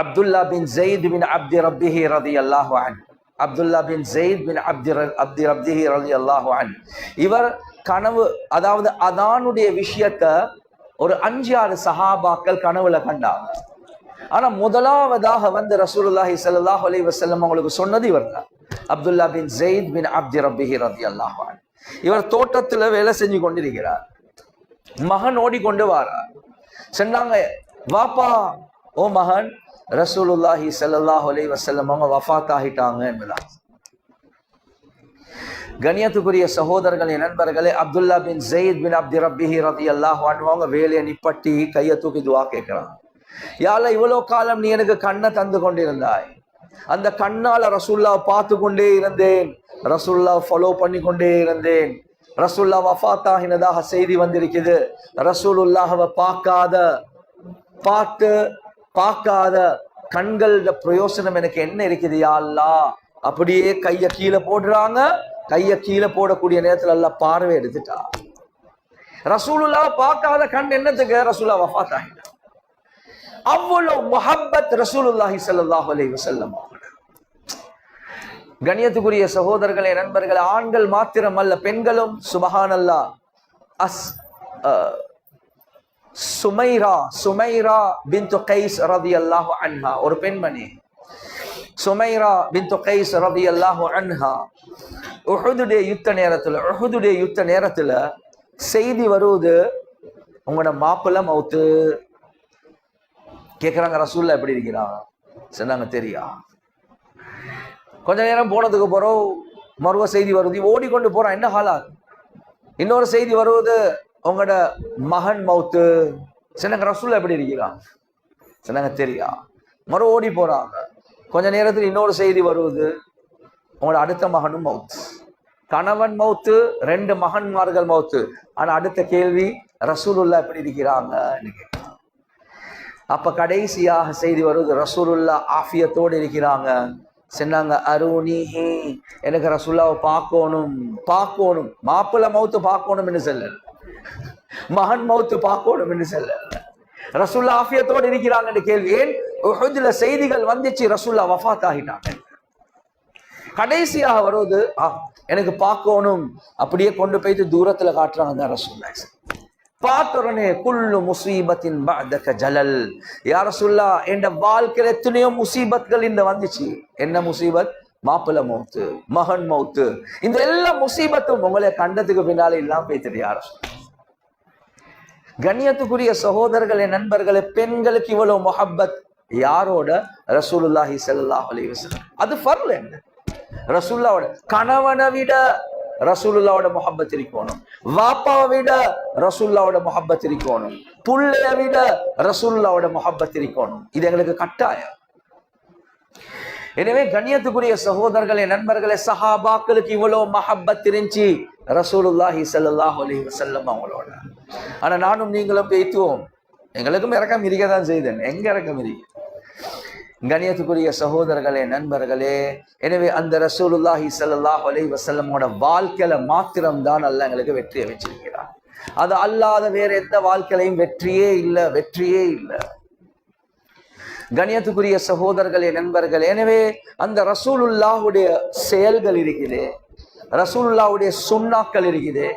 அப்துல்லா பின் ஸைத் பின் அப்தி ரப்பிஹி ரலியல்லாஹு அன்ஹு, அப்துல்லா பின் ஸைத் பின் அப்தி ரப்பிஹி ரலியல்லாஹு அன்ஹு, இவர் கனவு, அதாவது அதானுடைய விஷயத்தை ஒரு 5-6 சஹாபாக்கள் கனவுல கண்டாங்க. ஆனா முதலாவதாக வந்து ரசூலுல்லாஹி ஸல்லல்லாஹு அலைஹி வஸல்லம் அவங்களுக்கு சொன்னது இவர் தான், அப்துல்லா பின் ஸைத் பின் அப்தி ரப்பிஹி ரலியல்லாஹு அன்ஹு. இவர் தோட்டத்துல வேலை செஞ்சு கொண்டிருக்கிறார். மகன் ஓடிக்கொண்டு வாரார். சொன்னாங்க, வாப்பா, ஓ மகன், ரசூலுல்லாஹி ஸல்லல்லாஹு அலைஹி வஸல்லம் அவங்க வஃபாத் ஆகிட்டாங்க என்பதாக. கண்ணியத்துக்குரிய சகோதரர்களே, நண்பர்களே, அப்துல்லா பின் ஸைத் பின் அப்தி ரப்பிஹி ரலியல்லாஹு அன்ஹு அவங்க வேலையை நிப்பட்டி கையை தூக்கி துஆ கேட்கிறாங்க. யா அல்லாஹ், இவ்வளவு காலம் நீ எனக்கு கண்ணை தந்து கொண்டிருந்தாய், அந்த கண்ணால ரசூலுல்லாஹ் பார்த்து கொண்டே இருந்தேன், ரசூலுல்லாஹ் ஃபாலோ பண்ணி கொண்டே இருந்தேன். ரசூலுல்லாஹ் வஃபாத் ஆகினதாக செய்தி வந்திருக்குது. ரசூலுல்லாஹ்வை பார்க்காத கண்களோட பிரயோசனம் எனக்கு என்ன இருக்குது யா அல்லாஹ்? அப்படியே கையை கீழே போடுறாங்க. கையை கீழே போடக்கூடிய நேரத்தில் அல்லாஹ் பார்வை எடுத்துட்டா. ரசூலுல்லாஹ் பார்க்காத கண் என்னத்துக்கு? ரசூலுல்லாஹ் வஃபாத் ஆகிட்டார். அவ்வளவு முஹப்பத் ரசூலுல்லாஹி ஸல்லல்லாஹு அலைஹி வஸல்லம். கண்ணியத்துக்குரிய சகோதரர்களே, நண்பர்களே, ஆண்கள் மாத்திரம் அல்ல, பெண்களும் சுபஹானல்லாஹ். சுமைரா பின்து கைஸ் ரலியல்லாஹு அன்ஹா, ஒரு பெண்மணி, சுமைரா பின்து கைஸ் ரலியல்லாஹு அன்ஹா, உஹுதுடைய யுத்த நேரத்துல செய்தி வருவது, உங்களோட மாப்பிள்ளை மௌத்து. கேட்குறாங்க, ரசூலுல்லாஹ் எப்படி இருக்கிறாங்க? சொன்னாங்க, தெரியா. கொஞ்ச நேரம் போனதுக்கு பிறகு மறுவ செய்தி வருது, ஓடிக்கொண்டு போறான், என்ன ஹாலாத்? இன்னொரு செய்தி வருவது, உங்களோட மகன் மௌத்து. சொன்னாங்க, ரசூலுல்லாஹ் எப்படி இருக்கிறாங்க? சொன்னாங்க, தெரியா. மறு ஓடி போறாங்க. கொஞ்ச நேரத்தில் இன்னொரு செய்தி வருவது, உங்களோட அடுத்த மகனும் மௌத்து. கணவன் மௌத்து, 2 மகன்மார்கள் மௌத்து. ஆனா அடுத்த கேள்வி, ரசூலுல்லாஹ் எப்படி இருக்கிறாங்க? அப்ப கடைசியாக செய்தி வருவது, ரசூலுல்லாஹ் ஆஃபியத்தோடு இருக்கிறாங்க. சொன்னாங்க, அருணிஹி, எனக்கு ரசூலுல்லாஹ்வை பார்க்கணும். மாப்பிள்ளை மௌத்து பார்க்கணும் என்று சொல்ல, மகன் மௌத்து பார்க்கணும் என்று சொல்ல, ரசூலுல்லாஹ் ஆஃபியத்தோடு இருக்கிறாங்க என்று கேள்வி. ஏன்? உஹுதுல செய்திகள் வந்துச்சு, ரசூலுல்லாஹ் வஃபாத் ஆகிட்டாங்க. கடைசியாக வருவது, எனக்கு பார்க்கணும். அப்படியே கொண்டு போயிட்டு தூரத்துல காட்டுறாங்க ரசூலுல்லாஹ். பார்த்தோடனே, குல்லு முசீபத்தின் பஅதக ஜலல், யா ரசூலுல்லாஹ், என் வாழ்க்கையில எத்தனையோ முசீபத்கள் இந்த வந்துச்சு. என்ன முசீபத்? மாப்பிள்ளை மௌத்து, மகன் மௌத்து. இந்த எல்லா முசீபத்தும் உங்களை கண்டத்துக்கு பின்னாலே இல்லாம போய்த்தது. யா ரசூலுல்லாஹ். கண்ணியத்துக்குரிய சகோதரர்களே, நண்பர்களே, பெண்களுக்கு இவ்வளவு முஹப்பத் யாரோட? ரசூலுல்லாஹி ஸல்லல்லாஹு அலைஹி வஸல்லம். அது ஃபர்ல் என்ன? ரசூலுல்லாஹ்வோட. கணவனை விட ரசூலுல்லாஹ்வோட முஹப்பத் இருக்கணும், வாப்பாவை விட ரசூலுல்லாஹ்வோட முஹப்பத் இருக்கணும், புள்ளைய விட ரசூலுல்லாஹ்வோட முஹப்பத் இருக்கணும். இது எங்களுக்கு கட்டாயம். எனவே கண்ணியத்துக்குரிய சகோதரர்களே, நண்பர்களே, சஹாபாக்களுக்கு இவ்வளவு மஹப்பத் இருந்துச்சு ரசூலுல்லாஹி ஸல்லல்லாஹு அலைஹி வஸல்லம் அவங்களோட. ஆனா நானும் நீங்களும் பேத்துவோம், எங்களுக்கும் இறக்கம் இருக்கதான் செய்தேன். எங்க இறக்கம் இருக்கு? கண்ணியத்துக்குரிய சகோதரர்களே, நண்பர்களே, எனவே அந்த ரசூலுல்லாஹி ஸல்லல்லாஹு அலைஹி வஸல்லமோட வாழ்க்கையில மாத்திரம்தான் அல்லாஹ் எங்களுக்கு வெற்றியை வச்சிருக்கிறார். அது அல்லாத வேற எந்த வாழ்க்கையிலையும் வெற்றியே இல்லை. கண்ணியத்துக்குரிய சகோதரர்களே, நண்பர்களே, எனவே அந்த ரசூலுல்லாஹுடைய செயல்கள் இருக்குது, ரசூலுல்லாஹுடைய சுன்னாக்கள் இருக்குது.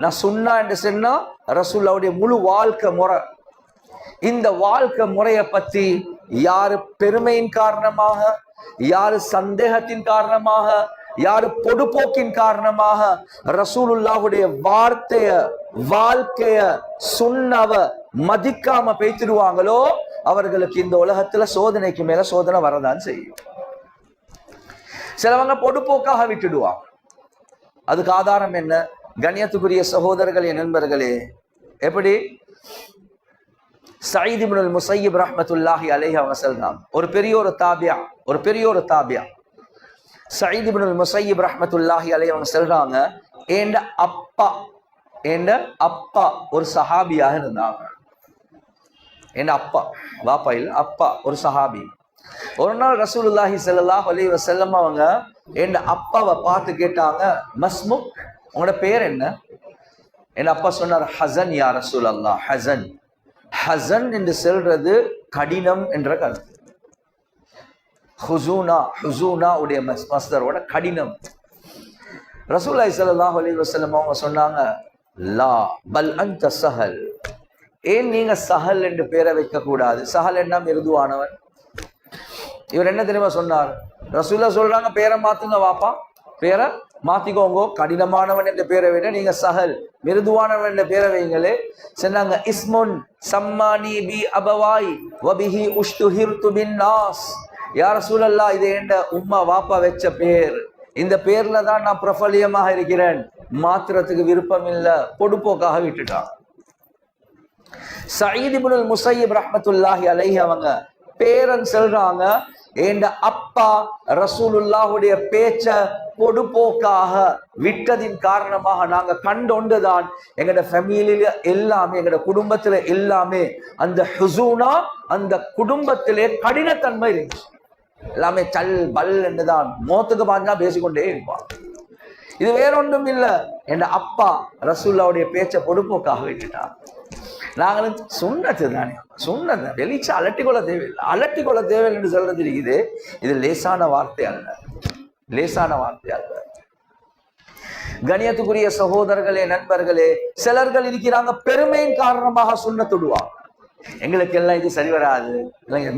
நான் சுன்னா என்று சொன்னா ரசூலுல்லாஹுடைய முழு வாழ்க்கை முறை. இந்த வாழ்க்கை முறையை பத்தி யாரு பெருமையின் காரணமாக, யாரு சந்தேகத்தின் காரணமாக, யாரு பொடுபோக்கின் காரணமாக ரசூலுல்லாஹுடைய வாழ்க்கைய சுன்னவ மதிக்காம பேசிடுவாங்களோ அவர்களுக்கு இந்த உலகத்துல சோதனைக்கு மேல சோதனை வரதான் செய்யும். சிலவங்க பொடுபோக்காக விட்டுடுவாங்க. அதுக்கு ஆதாரம் என்ன? கண்ணியத்துக்குரிய சகோதரர்களே, நண்பர்களே, எப்படி சயீத் இப்னுல் முஸய்யிப் ரஹ்மத்துல்லாஹி அலைஹி அவங்க சொல்றாங்க, ஒரு பெரிய ஒரு தாபியா சயீத் இப்னுல் முஸய்யிப் ரஹ்மத்துல்லாஹி அலைஹி அவங்க சொல்றாங்க, ஏண்ட அப்பா ஒரு சஹாபியாக இருந்தாங்க. என் அப்பா, வாப்பா இல்ல, அப்பா ஒரு சஹாபி. ஒரு நாள் ரசூலுல்லாஹி ஸல்லல்லாஹு அலைஹி வஸல்லம் அவங்க என் அப்பாவை பார்த்து கேட்டாங்க, மஸ்முக், உங்களோட பேர் என்ன? என் அப்பா சொன்னார், ஹசன் யா ரசூலல்லாஹ். ஹசன் என்று சொல்றது கடினம் என்ற கருத்து. ஹுசூனா உடைய மஸ்தரோட கடினம். ரசூலுல்லாஹி ஸல்லல்லாஹு அலைஹி வஸல்லம் அவங்க சொன்னாங்க, லா பல் அன்த சஹல். ஏன் நீங்க சஹல் என்று பேரை வைக்க கூடாது? சஹல் என்ன மிருதுவானவன். இவர் என்ன தெரியுமா சொன்னார்? ரசூலுல்லாஹ் சொல்றாங்க, பேரை மாத்துங்க வாப்பா, பேரை மாத்திக்கோங்க, கடினமானவன் என்ற பேரை விட நீங்க சஹல் மிருதுவானவன் என்ற பேரை வைங்களே. சொன்னாங்க இஸ்முன் சம்மானி பி அபவாய் வபிஹி உஷ்துஹிர்து பின் நாஸ். யா ரசூலல்லாஹ், இது என்ற உம்மா வாப்பா வச்ச பேர், இந்த பேர்ல தான் நான் பிரபலியமாக இருக்கிறேன். மாத்திரத்துக்கு விருப்பம் இல்ல, பொடுப்போக்காக விட்டுட்டான். சயீத் இப்னுல் முஸையிப் ரஹ்மத்துல்லாஹி அலைஹி அவங்க பேரன் சொல்றாங்க, என்ற அப்பா ரசூலுல்லாஹுடைய பேச்ச பொடுப்போக்காக விட்டதின் காரணமாக நாங்க கண்டொண்டுதான் எங்கட ஃபேமிலியில எல்லாமே, எங்கட குடும்பத்துல எல்லாமே அந்த ஹுசூனா, அந்த குடும்பத்திலே கடினத்தன்மை இருந்துச்சு. எல்லாமே சல் பல் என்றுதான் மோத்துக்கு பாஞ்சா பேசிக்கொண்டே இருப்பான். இது வேறொன்றும் இல்லை, என் அப்பா ரசூலுல்லாஹுடைய பேச்ச பொடுப்போக்காக விட்டுட்டான். நாங்களும் சுண்ணத்து தானே, சுண்ணது வெளிச்ச அலட்டிக்கொள்ள தேவையில்லை, அலட்டிக்கொள்ள தேவையில்லை என்று சொல்றது இருக்குது. இது லேசான வார்த்தை அல்ல, லேசான வார்த்தை அல்ல. கணியத்துக்குரிய சகோதரர்களே, நண்பர்களே, சிலர்கள் இருக்கிறாங்க பெருமையின் காரணமாக சுண்ணத்துடுவாங்க. எங்களுக்கு எல்லாம் இது சரி வராது,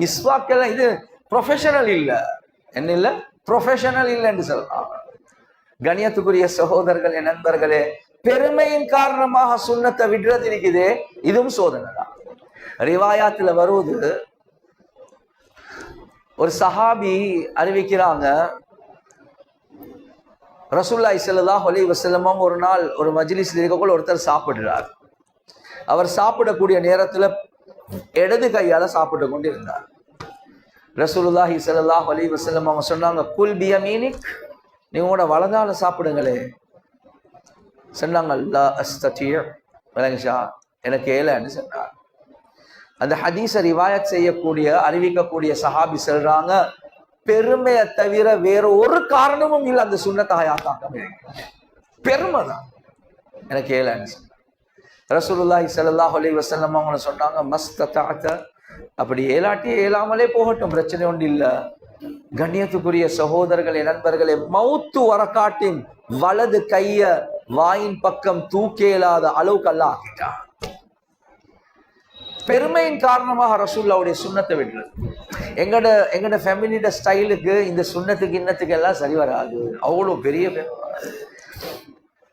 மிஸ்வாக்கெல்லாம் இது ப்ரொஃபஷனல் இல்ல, என்ன இல்ல ப்ரொஃபஷனல் இல்லை என்று சொல்றாங்க. கணியத்துக்குரிய சகோதரர்களே, நண்பர்களே, பெருமையின் காரணமாக சுண்ணத்தை விடுறது இருக்குது, இதுவும் சோதனை தான். ரிவாயாத்துல வருவது, ஒரு சஹாபி அறிவிக்கிறாங்க, ரசூலுல்லாஹி ஸல்லல்லாஹு அலைஹி வஸல்லம் ஒரு நாள் ஒரு மஜ்லிஸ்ல இருக்கக்குள்ள ஒருத்தர் சாப்பிடுறார். அவர் சாப்பிடக்கூடிய நேரத்துல இடது கையால சாப்பிட்டு கொண்டு இருந்தார். ரசூலுல்லாஹி ஸல்லல்லாஹு அலைஹி வஸல்லம் அவங்க சொன்னாங்க, குல் பியமீனிக், நீங்க உங்களோட வலதால சாப்பிடுங்களே. சொன்னாங்க, லா அஸ்ததியு, எனக்கு ஏலன்னு சொன்னார். அந்த ஹதீஸை ரிவாயத் செய்யக்கூடிய அறிவிக்கக்கூடிய சஹாபி சொல்றாங்க, பெருமையை தவிர வேற ஒரு காரணமும் இல்லை அந்த சுன்னத்தை ஹயாத்தாக்க, பெருமை தான் எனக்கு ஏலன்னு சொன்னார். ரசூலுல்லாஹி ஸல்லல்லாஹு அலைஹி வஸல்லம் அவங்க சொன்னாங்க, மஸ்ததஅத, அப்படி ஏலாட்டி ஏலாமலே போகட்டும், பிரச்சனை ஒன்று இல்லை. கண்ணியத்துக்குரிய சகோதரர்களே, நண்பர்களே, மௌத்து வரக்காட்டின் வலது கைய வாயின் பக்கம் தூக்கேலாத அளவுக்கு அல்லாஹ் ஆக்கிட்டான். பெருமையின் காரணமாக ரசூலுல்லாஹ்வுடைய சுன்னத்தை விடுறது. எங்கட ஃபேமிலியோட ஸ்டைலுக்கு இந்த சுன்னத்துக்கு இன்னத்துக்கு எல்லாம் சரி வராது, அவ்வளோ பெரிய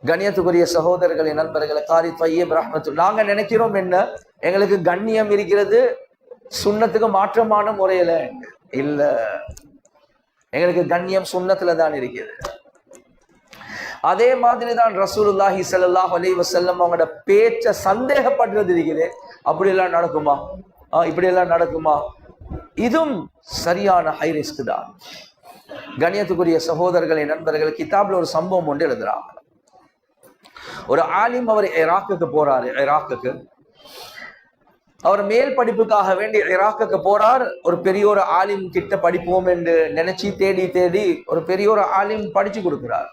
கண்ணியத்துக்குரிய சகோதரர்களே, நண்பர்களே, காரி தய்யிப் ரஹ்மத்துல்லாஹி, நாங்க நினைக்கிறோம் என்ன எங்களுக்கு கண்ணியம் இருக்கிறது சுன்னத்துக்கு மாற்றமான முறையில இல்ல, எங்களுக்கு கண்ணியம் சுன்னத்துல தான் இருக்கிறது. அதே மாதிரிதான் ரசூலுல்லாஹி ஸல்லல்லாஹு அலைஹி வஸல்லம் அவங்களோட பேச்ச சந்தேகப்படுறது இருக்குது, அப்படி எல்லாம் நடக்குமா, இப்படி எல்லாம் நடக்குமா, இதுவும் சரியான ஹை ரிஸ்க் தான். கண்ணியத்துக்குரிய சகோதரர்களே, நண்பர்கள், கிதாப்ல ஒரு சம்பவம் ஒன்று எழுதுறாங்க. ஒரு ஆலிம் அவர் ஈராக்குக்கு போறாரு. ஈராக்குக்கு அவர் மேல் படிப்புக்காக வேண்டி ஈராக்குக்கு போறார். ஒரு பெரிய ஒரு ஆலிம் கிட்ட படிப்போம் என்று நினைச்சு தேடி தேடி ஒரு பெரிய ஒரு ஆலிம் படிச்சு கொடுக்கிறார்.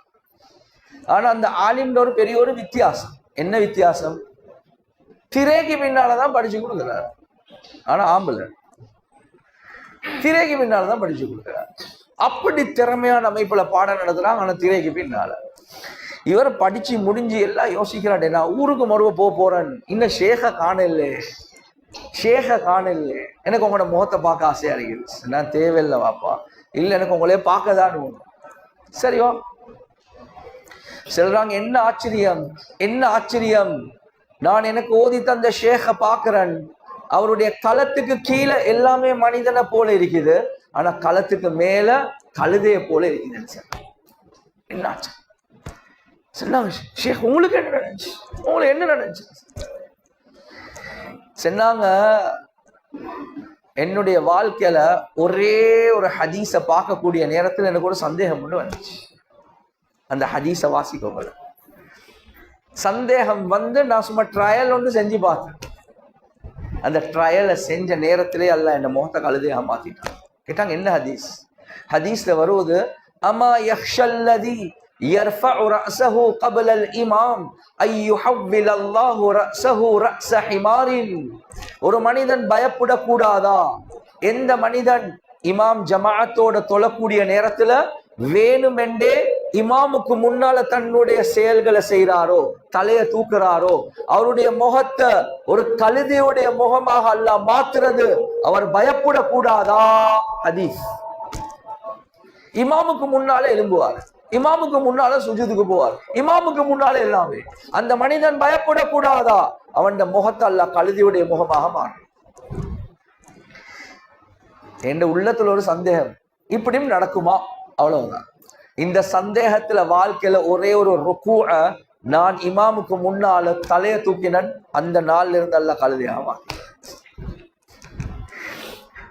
ஆனா அந்த ஆலிம்ல ஒரு பெரிய ஒரு வித்தியாசம். என்ன வித்தியாசம்? திரைக்கு பின்னாலதான் படிச்சு கொடுக்கிறார். ஆனா ஆம்பளை திரைக்கு பின்னால்தான் படிச்சு கொடுக்கிறார். அப்படி திறமையான அமைப்புல பாடம் நடத்துறாங்க. ஆனா திரைக்கு பின்னால இவர் படிச்சு முடிஞ்சு எல்லாம் யோசிக்கிறாரு, நான் ஊருக்கு மறுவ போறேன், இன்னும் ஷேக காணல, ஷேக காணல, எனக்கு உங்களோட முகத்தை பார்க்க ஆசையா இருக்குது. நான் தேவையில்லை வாப்பா, இல்லை எனக்கு உங்களே பார்க்க தான் வேணும். சரியோ சொல்றாங்க, என்ன ஆச்சரியம், என்ன ஆச்சரியம், நான் எனக்கு ஓதி தந்த ஷேக பார்க்கிறேன், அவருடைய களத்துக்கு கீழே எல்லாமே மனிதனை போல இருக்குது, ஆனா களத்துக்கு மேல கழுதைய போல இருக்குது. என்ன ஆச்சு சொன்னாங்க, ஷேக் உங்களுக்கு என்ன நடந்துச்சு, உங்களுக்கு என்ன நடந்துச்சு சொன்னாங்க, என்னுடைய வாழ்க்கையில ஒரே ஒரு ஹதீஸ பார்க்கக்கூடிய நேரத்தில் எனக்கு ஒரு சந்தேகம் ஒன்று வந்துச்சு. அந்த ஹதீஸை வாசிக்க சந்தேகம் வந்து நான் சும்மா ட்ரையல் ஒன்று செஞ்சு பார்த்தேன். அந்த ட்ரையலை செஞ்ச நேரத்திலே அல்லாஹ் என்ன முகத்தை கழுதையாக மாத்திட்டான். கேட்டாங்க, என்ன ஹதீஸ்? ஹதீஸ்ல வருவது, அமா யஹ்ஷல்லதி யர்ஃபஉ ரஅஸஹு கப்ல இமாம் ஐ யுஹவ்வில் அல்லாஹு ரஅஸஹு ரஅஸ ஹிமாரின். ஒரு மனிதன் பயப்படக்கூடாதா? எந்த மனிதன் இமாம் ஜமாஅத்தோட தொழக்கூடிய நேரத்துல வேணுமென்றே இமாமுக்கு முன்னால தன்னுடைய செயல்களை செய்யறாரோ, தலையை தூக்குறாரோ, அவருடைய முகத்தை ஒரு கழுதையுடைய முகமாக அல்லாஹ் மாத்துறது, அவர் பயப்படக்கூடாதா? ஹதீஸ். இமாமுக்கு முன்னால எழும்புவார். இமாமுக்கு முன்னால சுஜூதுக்கு போவார், இமாமுக்கு முன்னால எல்லாமே. அந்த மனிதன் பயப்படக்கூடாதா? அவன் முகத்தை அல்லாஹ் கழுதியுடைய முகமாக மாறும். என் உள்ளத்துல ஒரு சந்தேகம், இப்படியும் நடக்குமா? அவ்வளவுதான். இந்த சந்தேகத்துல வாழ்க்கையில ஒரே ஒரு ருக்கூஅ நான் இமாமுக்கு முன்னால தலையை தூக்கினன், அந்த நாள்ல இருந்து அல்லாஹ் கழுதியாமா.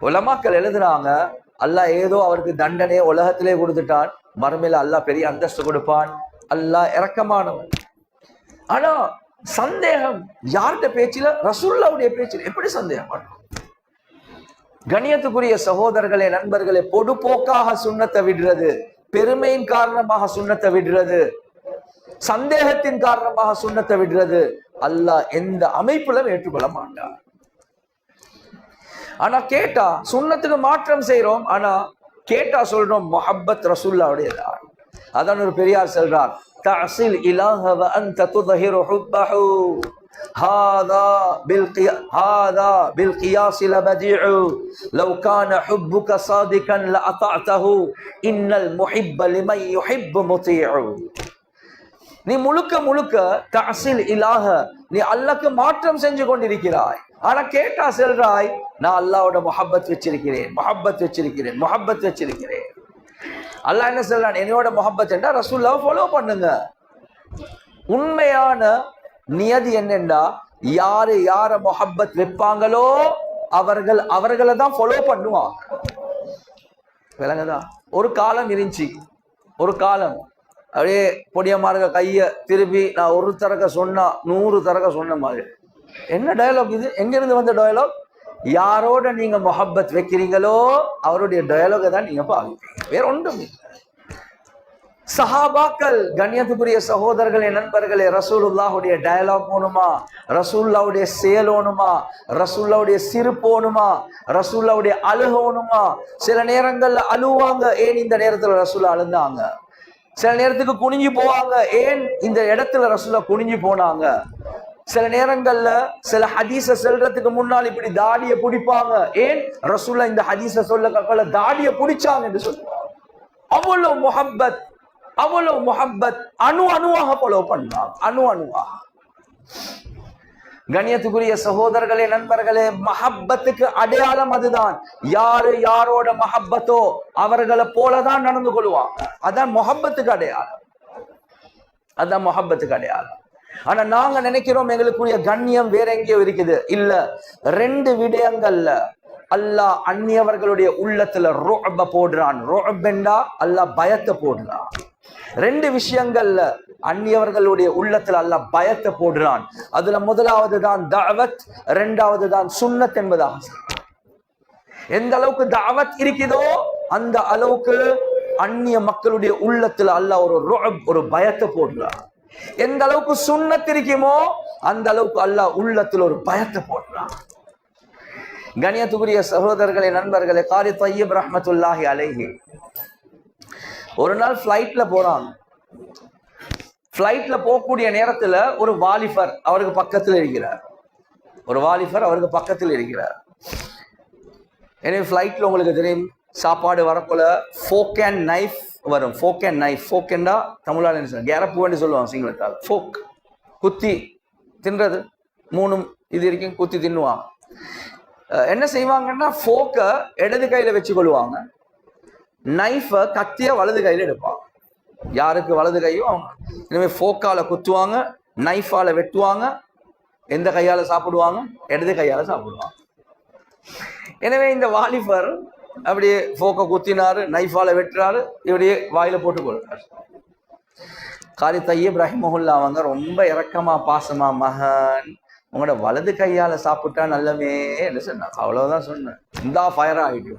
உலமாக்கள் எழுதுறாங்க, அல்லாஹ் ஏதோ அவருக்கு தண்டனையை உலகத்திலே கொடுத்துட்டான், மறுமையில அல்லாஹ் பெரிய அந்தஸ்து கொடுப்பான், அல்லாஹ் இரக்கமானவன். ஆனா சந்தேகம் யார்கிட்ட பேச்சில? ரசூலுல்லாஹ்வுடைய பேச்சில் எப்படி சந்தேகம் பண்ணும்? கண்ணியத்துக்குரிய சகோதரர்களே, நண்பர்களே, பொடுபோக்காக சுண்ணத்தை விடுறது, பெருமையின் காரணமாக சுண்ணத்தை விடுறது, சந்தேகத்தின் காரணமாக சுண்ணத்தை விடுறது அல்லாஹ் எந்த அமைப்பிலும் ஏற்றுக்கொள்ள மாட்டார். ஆனா கேட்டா சுண்ணத்துக்கு மாற்றம் செய்யறோம், ஆனா கேட்டா சொல்றோம் முஹப்பத் ரசூலுல்லாஹ்வுடையதான். அதான் ஒரு பெரியார் சொல்றார், தஅஸில் இலாஹ வ அன்த துظஹிரு ஹுப்பஹு ஹாதா பில் கியாஸ் லபதீஉ லவ் கான ஹுப்புக சாதிகன் லஅதஅதஹு இன்னல் முஹிப்ப லிமன் யுஹிப்பு முதீஉ. நீ முழுக்க முழுக்க தஅஸில் இலாஹ, நீ அல்லாஹ்க்கு மாற்றம் செஞ்சு கொண்டிருக்கிறாய். ஆனா கேட்டா சொல்றாய், நான் அல்லாஹ்வோட முஹப்பத் வச்சிருக்கிறேன், முஹப்பத் வச்சிருக்கிறேன், முஹப்பத் வச்சிருக்கிறேன். அல்லாஹ் என்ன சொல்றான்? என்னோட முஹப்பத் என்றா ரசூலுல்லாஹ் ஃபாலோ பண்ணுங்க. உண்மையான நியதி என்னென்றா, யாரு யார முஹப்பத் வைப்பாங்களோ அவர்களை தான் ஃபாலோ பண்ணுவாங்க. விளங்குதா? ஒரு காலம் இருந்துச்சு, ஒரு காலம் அப்படியே பொடியமார்க கைய திருப்பி நான் ஒரு தரக்க சொன்னா 100 தரக்க சொன்ன மாதிரி. என்ன டயலாக் இது? எங்க இருந்து வந்த டயலாக்? யாரோட நீங்க முஹப்பத் வைக்கிறீங்களோ அவருடைய டயலாக தான் நீங்க பாக்குறீங்க, வேற ஒன்றும் இல்லை. சஹாபாக்கள், கண்ணியத்துக்குரிய சகோதரர்களே, நண்பர்களே, ரசூலுல்லாஹுடைய டயலாக் ஓணுமா, ரசூலுல்லாஹுடைய செயல் ஓணுமா, ரசூலுல்லாஹுடைய சிரிப்பு ஓணுமா, ரசூலுல்லாஹுடைய அழுக ஓணுமா? சில நேரங்கள்ல அழுவாங்க, ஏன் இந்த நேரத்துல ரசூலுல்லாஹ் அழுந்தாங்க? சில நேரத்துக்கு குனிஞ்சு போவாங்க, ஏன் இந்த இடத்துல ரசூலுல்லாஹ் குனிஞ்சு போனாங்க? சில நேரங்கள்ல சில ஹதீஸ செல்றதுக்கு முன்னால் இப்படி தாடியை பிடிப்பாங்க, ஏன் ரசூலுல்லாஹ் இந்த ஹதீஸ சொல்ல தாடியை பிடிச்சாங்க என்று சொல்லுவாங்க. அவ்வளவு முஹப்பத், அவ்வளவு முஹப்பத், அணு அணுவாக ஃபாலோ பண்ணாங்க, அணு அணுவாக. கண்ணியத்துக்குரிய சகோதரர்களே, நண்பர்களே, மஹப்பத்துக்கு அடையாளம் அதுதான். யாரு யாரோட மஹப்பத்தோ அவர்களை போலதான் நடந்து கொள்வாங்க. அதான் முஹப்பத்துக்கு அடையாளம், அதான் முஹப்பத்துக்கு அடையாளம். ஆனா நாங்க நினைக்கிறோம் எங்களுக்குரிய கண்ணியம் வேற எங்கேயோ இருக்குது. இல்ல, 2 விடயங்கள்ல அல்லாஹ் அந்நியவர்களுடைய உள்ளத்துல ருஅப போடுறான். ருஅபெண்டா அல்லாஹ் பயத்தை போடுறான். 2 விஷயங்கள்ல அந்நியவர்களுடைய உள்ளத்துல அல்லாஹ் பயத்தை போடுறான். அதுல முதலாவது தான் தஅவத், 2வது தான் சுன்னத் என்பதாக. எந்த அளவுக்கு தஅவத் இருக்குதோ அந்த அளவுக்கு அந்நிய மக்களுடைய உள்ளத்துல அல்லாஹ் ஒரு ருஅப், ஒரு பயத்தை போடுறான். எந்த அளவுக்கு சுன்னத் இருக்குமோ அந்த அளவுக்கு அல்லாஹ் உள்ளத்துல ஒரு பயத்தை போடுறான். கண்ணியத்துக்குரிய சகோதரர்களே, நண்பர்களே, காரி தய்யிப் ரஹ்மத்துல்லாஹி அலைஹி ஒரு நாள் ஃபிளைட்ல போறாங்க. ஃபிளைட்ல போகக்கூடிய நேரத்துல ஒரு வாலிபர் அவருக்கு பக்கத்தில் இருக்கிறார். ஒரு வாலிபர் அவருக்கு பக்கத்தில் இருக்கிறார். எனவே ஃபிளைட்ல உங்களுக்கு தெரியும், சாப்பாடு வரக்குள்ள ஃபோக் அண்ட் நைஃப் வரும். ஃபோக் அண்ட் நைஃப், ஃபோக்கெண்டா தமிழால் என்ன சொல்லுவாங்க, கேரப்புன்னு சொல்லுவாங்க சிங்களத்தால். ஃபோக் குத்தி தின்றது, 3 இது இருக்கும், குத்தி தின்னுவாங்க. என்ன செய்வாங்கன்னா ஃபோக்கை இடது கையில வச்சு கொள்வாங்க, நைஃபை கத்திய வலது கையில எடுப்பாங்க. யாருக்கு வலது கையோ அவங்க. எனவே ஃபோக்கால குத்துவாங்க, நைஃபால வெட்டுவாங்க. எந்த கையால சாப்பிடுவாங்க? இடது கையால சாப்பிடுவாங்க. எனவே இந்த வாலிபர் அப்படியே ஃபோக்கை குத்தினாரு, நைஃபால வெட்டுறாரு, இப்படியே வாயில போட்டு கொள்றாரு. காரி தய்யிப் ரஹிமஹுல்லா அவங்க ரொம்ப இரக்கமா பாசமா, மகன் உங்களோட வலது கையால சாப்பிட்டா நல்லமே என்று சொன்னாங்க. அவ்வளவுதான் சொன்னேன். இந்த ஃபயர் ஆகிட்டு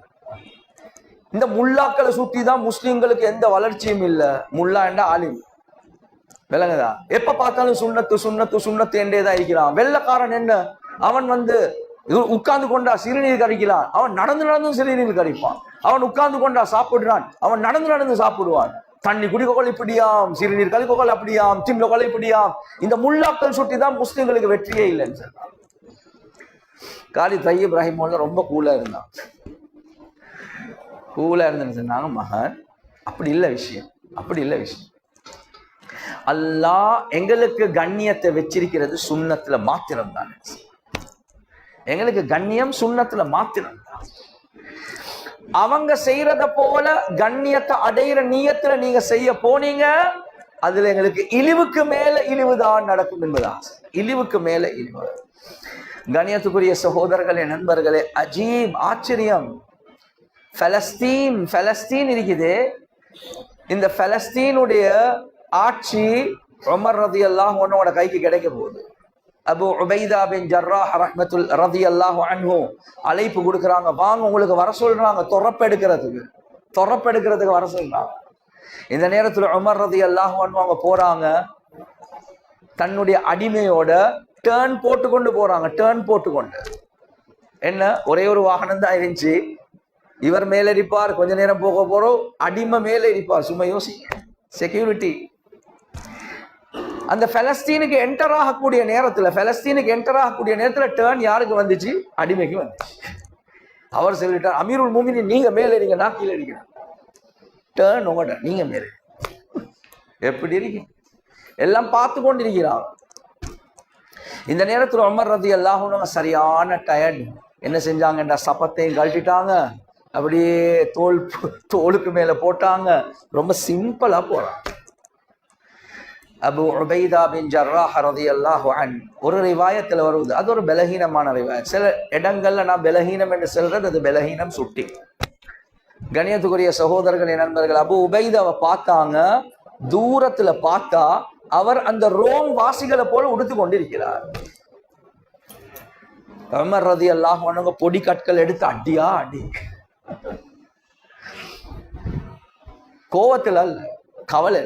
இந்த முல்லாக்களை சுத்தி தான் முஸ்லிம்களுக்கு எந்த வளர்ச்சியும் இல்லை. முல்லா என்ற ஆலிம், விளங்குதா? எப்ப பார்த்தாலும் சுண்ணத்து சுண்ணத்து சுண்ணத்து என்றேதான் இருக்கிறான். வெள்ளக்காரன் என்ன, அவன் உட்கார்ந்து கொண்டா சிறுநீர் கறிக்கலாம், அவன் நடந்து நடந்து சிறுநீர் கறிப்பான். அவன் உட்கார்ந்து கொண்டா சாப்பிடுறான், அவன் நடந்து நடந்து சாப்பிடுவான். தண்ணி குடிக்கொள்ள இப்படியாம், சிறுநீர் கழிக்கொள்ள அப்படியாம், தின்ன கொள்ள இப்படியாம். இந்த முல்லாக்கள் சுட்டி தான் முஸ்லிம்களுக்கு வெற்றியே இல்லைன்னு சொன்னான். காரி தய்யிப் ரஹிமஹுல்லா ரொம்ப கூலா இருந்தான். கூலா இருந்தேன்னு சொன்னாங்க. மகன் அப்படி இல்லை விஷயம். அப்படி இல்லை விஷயம். அல்லாஹ் எங்களுக்கு கண்ணியத்தை வச்சிருக்கிறது சுன்னத்துல மாத்திரம் தான். எங்களுக்கு கண்ணியம் சுன்னத்துல மாத்திரம் தான். அவங்க செய்யறத போல கண்ணியத்தை அடையிற நீயத்துல நீங்க செய்ய போனீங்க, அதுல எங்களுக்கு இழிவுக்கு மேல இழிவுதான் நடக்கும் என்பதா. இழிவுக்கு மேல இழிவு. கண்ணியத்துக்குரிய சகோதரர்களே, நண்பர்களே, அஜீப், ஆச்சரியம். பலஸ்தீன் இருக்குது. இந்த பலஸ்தீனுடைய ஆட்சி உமர் ரலியல்லாஹு அன்ஹுவோட கைக்கு கிடைக்க போகுது. அபு உபைதா பின் ஜர்ராஹ் ரலியல்லாஹு அன்ஹு அழைப்பு கொடுக்குறாங்க, வாங்க உங்களுக்கு வர சொல்றாங்க, தொரப்பெடுக்கிறதுக்கு வர சொல்றாங்க. இந்த நேரத்தில் உமர் ரலியல்லாஹு அன்ஹு அவங்க போறாங்க, தன்னுடைய அடிமையோட டேர்ன் போட்டுக்கொண்டு போறாங்க. டேர்ன் போட்டுக்கொண்டு என்ன, ஒரே ஒரு வாகனம் தான் இருந்துச்சு. இவர் மேல இருப்பார், கொஞ்ச நேரம் போக போறோம் அடிமை மேல இருப்பார். சும்மா யோசிங்க, செக்யூரிட்டி. அந்த பலஸ்தீனுக்கு என்டர் ஆகக்கூடிய நேரத்துல டேர்ன் யாருக்கு வந்துச்சு? அடிமைக்கு வந்துச்சு. அவர் சொல்லிட்டார், அமீருல் முஃமினீன் நீங்க மேல இருங்க, நான் கீழே இருக்கிறேன். டேர்ன் உங்கள்கிட்ட, நீங்க மேல. எப்படி இருக்கு? எல்லாம் பார்த்து கொண்டிருக்கிறார். இந்த நேரத்தில் உமர் ரலியல்லாஹு அன்ஹு சரியான டயர்ட். என்ன செஞ்சாங்கன்ற சப்பத்தையும் கழட்டிட்டாங்க, அப்படியே தோளுக்கு மேல போட்டாங்க. ரொம்ப சிம்பிளா போறாங்க. அபு உபைதா பின் ஜர்ராஹ் ரலியல்லாஹு அன்ஹு ஒரு ரிவாயத்தில் வருவது, அது ஒரு பலகீனமான ரிவாயத். சில இடங்கள்ல நான் பலகீனம் என்று சொல்றது, அது பலகீனம் சுட்டி. கணியத்துக்குரிய சகோதரர்களே, நண்பர்கள், அபு உபைதாவை பார்த்தாங்க. தூரத்துல பார்த்தா அவர் அந்த ரோம் வாசிகளை போல உடுத்து கொண்டிருக்கிறார். உமர் ரலியல்லாஹு அன்ஹு பொடி கற்கள் எடுத்து அடியா அடி. கோவத்துல அல்ல, கவலை.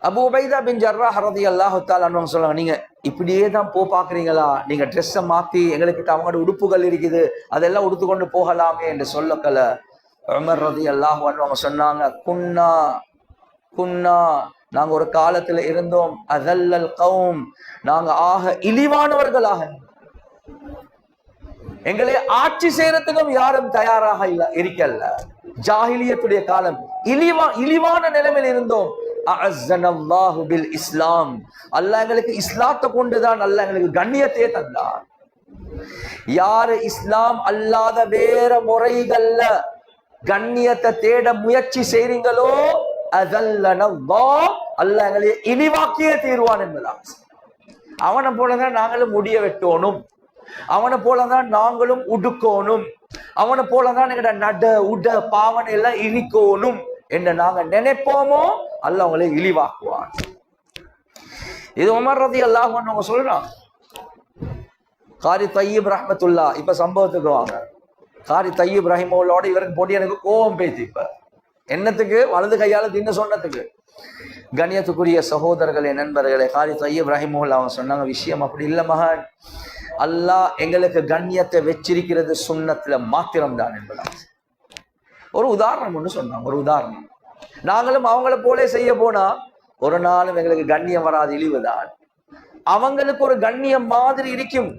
அபு உபைதா பின் ஜர்ராஹ் ரலியல்லாஹு தஆலா அன்ஹு சொல்றாங்க, நீங்க இப்படியே தான் பாக்குறீங்களா? நீங்க ட்ரெஸ்ஸை மாத்தி எங்களுக்கு அவங்களோட உடுப்புகள் இருக்குது, அதெல்லாம் உடுத்துக்கொண்டு போகலாமே என்று சொல்லக்கல. உமர் ரலியல்லாஹு அன்ஹு அவங்க சொன்னாங்க, குன்னா நாங்க ஒரு காலத்துல இருந்தோம், அதல்லல் கௌம், நாங்க ஆக இழிவானவர்களாக, எங்களை ஆட்சி செய்யறதுக்கும் யாரும் தயாராக இருக்கல்ல. ஜாஹிலியத்துடைய காலம், இழிவான நிலைமையில் இருந்தோம். அஅஸ்ஸனல்லாஹு பில் இஸ்லாம், அல்லாஹ் எங்களுக்கு இஸ்லாத்தை கொண்டுதான் அல்லாஹ் எங்களுக்கு கண்ணியத்தையே தந்தார். யாரு இஸ்லாம் அல்லாத வேற முறைகள்ல கண்ணியத்தை தேட முயற்சி செய்றீங்களோ, அதல்லனல்லாஹ், அல்லாஹ் எங்களை இழிவாக்கியே தீர்வான் என்பதா. அவனை போலதான் நாங்களும் முடிய வெட்டோனும், அவனை போலதான் நாங்களும் உடுக்கோனும், அவனை போலதான் எங்கட நட உட பாவனை எல்லாம் இழிக்கோனும் என்று நாங்க நினைப்போமோ, அல்லாஹ் அவங்களை இழிவாக்குவான். இது உமர் ரலியல்லாஹு அன்ஹு சொல்றாங்க. காரி தய்யிப் ரஹ்மத்துல்லா, இப்ப சம்பவத்துக்கு வாங்க. காரி தய்யிப் ரஹிமவுல்லாஹ் இவருக்கு போட்டி எனக்கு கோபம் பேச்சு. இப்ப என்னத்துக்கு? வலது கையால தின்னு சொன்னதுக்கு. கண்ணியத்துக்குரிய சகோதரர்களே, நண்பர்களே, காரி தய்யிப் ரஹிமவுல்லாஹ் அவங்க சொன்னாங்க, விஷயம் அப்படி இல்லை மகன், அல்லாஹ் எங்களுக்கு கண்ணியத்தை வச்சிருக்கிறது சுன்னத்துல மாத்திரம் தான் என்பதா. ஒரு உதாரணம் ஒன்று சொன்னாங்க. ஒரு உதாரணம், நாங்களும் அவங்கள போல செய்ய போனா ஒரு நாளும் எங்களுக்கு கண்ணியம் வராது, இழிவுதான். அவங்களுக்கு ஒரு கண்ணியம் மாதிரி இருக்கும்,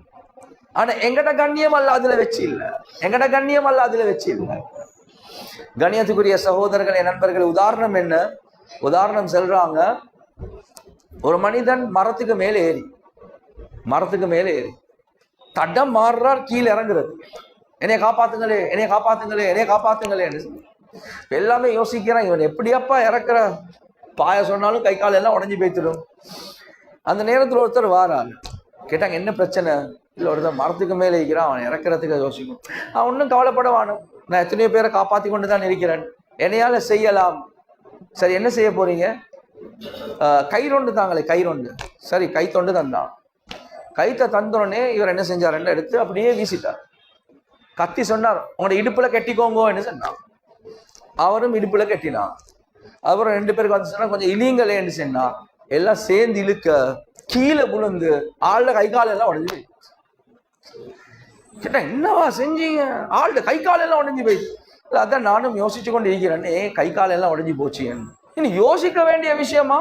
ஆனா எங்கட கண்ணியம் அல்ல அதுல வச்சு இல்லை, எங்கட கண்ணியம் அல்ல அதுல வச்சு இல்லை. கண்ணியத்துக்குரிய சகோதரர்களே, நண்பர்கள், உதாரணம் என்ன? உதாரணம் சொல்றாங்க, ஒரு மனிதன் மரத்துக்கு மேலே ஏறி தடம் மாறுறார், கீழே இறங்குறது, என்னைய காப்பாத்துங்களே, என்னைய காப்பாத்துங்களே, என்னைய காப்பாத்துங்களே. எல்லாமே யோசிக்கிறான், இவன் எப்படியாப்பா இறக்குற, பாய சொன்னாலும் கை கால் எல்லாம் உடஞ்சி போய்த்திடும். அந்த நேரத்தில் ஒருத்தர் வாராரு, கேட்டாங்க என்ன பிரச்சனை? இல்லை, ஒருத்தர் மரத்துக்கு மேலே இருக்கிறான், அவன் இறக்குறதுக்கு யோசிக்கும். அவன் ஒன்றும் கவலைப்படவானும், நான் எத்தனையோ பேரை காப்பாற்றி கொண்டு தான் இருக்கிறேன், என்னையால செய்யலாம். சரி, என்ன செய்ய போறீங்க? கயிறொண்டு தாங்களே, கயிறொண்டு. சரி, கை தொண்டு தந்தான். கைத்தை தந்தோடனே இவர் என்ன செஞ்சார், எடுத்து அப்படியே வீசிட்டார். கத்தி சொன்னார், உங்களோட இடுப்புல கட்டிக்கோங்கன்னு சொன்னான். அவரும் இடுப்புல கட்டினான். அப்புறம் 2 பேருக்கு வந்து சொன்னா, கொஞ்சம் இழிங்களேன்னு சொன்னா. எல்லாம் சேர்ந்து இழுக்க கீழே விழுந்து ஆள்ல கை கால எல்லாம் உடஞ்சி போய். கேட்டா, என்னவா செஞ்சீங்க? ஆள்ல கை கால எல்லாம் உடஞ்சி போய். அதான் நானும் யோசிச்சு கொண்டு இருக்கிறேன், கை கால எல்லாம் உடஞ்சி போச்சு. இனி யோசிக்க வேண்டிய விஷயமா?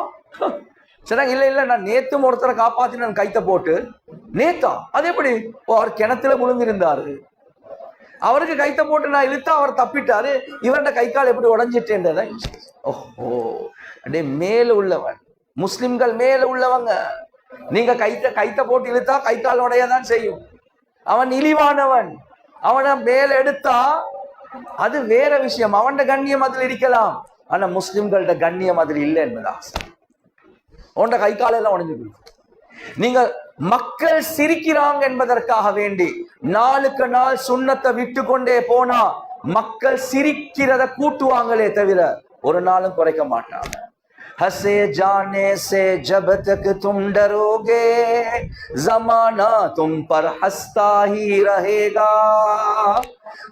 சரி, இல்ல நான் நேத்தும் ஒருத்தரை காப்பாத்தின கைத்த போட்டு. நேத்தா? அது எப்படி? அவர் கிணத்துல விழுந்திருந்தாரு. அவருக்கு கைத்த போட்டு நான் இழுத்தா அவர் தப்பிட்டாரு, இவருடைய கை கால் எப்படி உடஞ்சிட்டேன்றதான். ஓஹோ, அப்படியே மேல உள்ளவன், முஸ்லிம்கள் மேல உள்ளவங்க. நீங்க கைத்த போட்டு இழுத்தா கை கால் உடையதான் செய்யும். அவன் இழிவானவன், அவனை மேல எடுத்தா அது வேற விஷயம், அவன் கண்ணியம் அதில் இருக்கலாம். ஆனா முஸ்லிம்களோட கண்ணியம் அதில் இல்லை என்பதா. உன்ட கை கால எல்லாம் உடஞ்சு போயிடும். நீங்க மக்கள் சிரிக்கிறாங்க என்பதற்காக வேண்டி நாளுக்கு நாள் சுண்ணத்தை விட்டு கொண்டே போனா மக்கள் சிரிக்கிறத கூட்டுவாங்களே தவிர ஒரு நாளும் குறைக்க மாட்டாங்க. हंसे जाने से जब तक तुम डरोगे जमाना तुम पर हंसता ही रहेगा.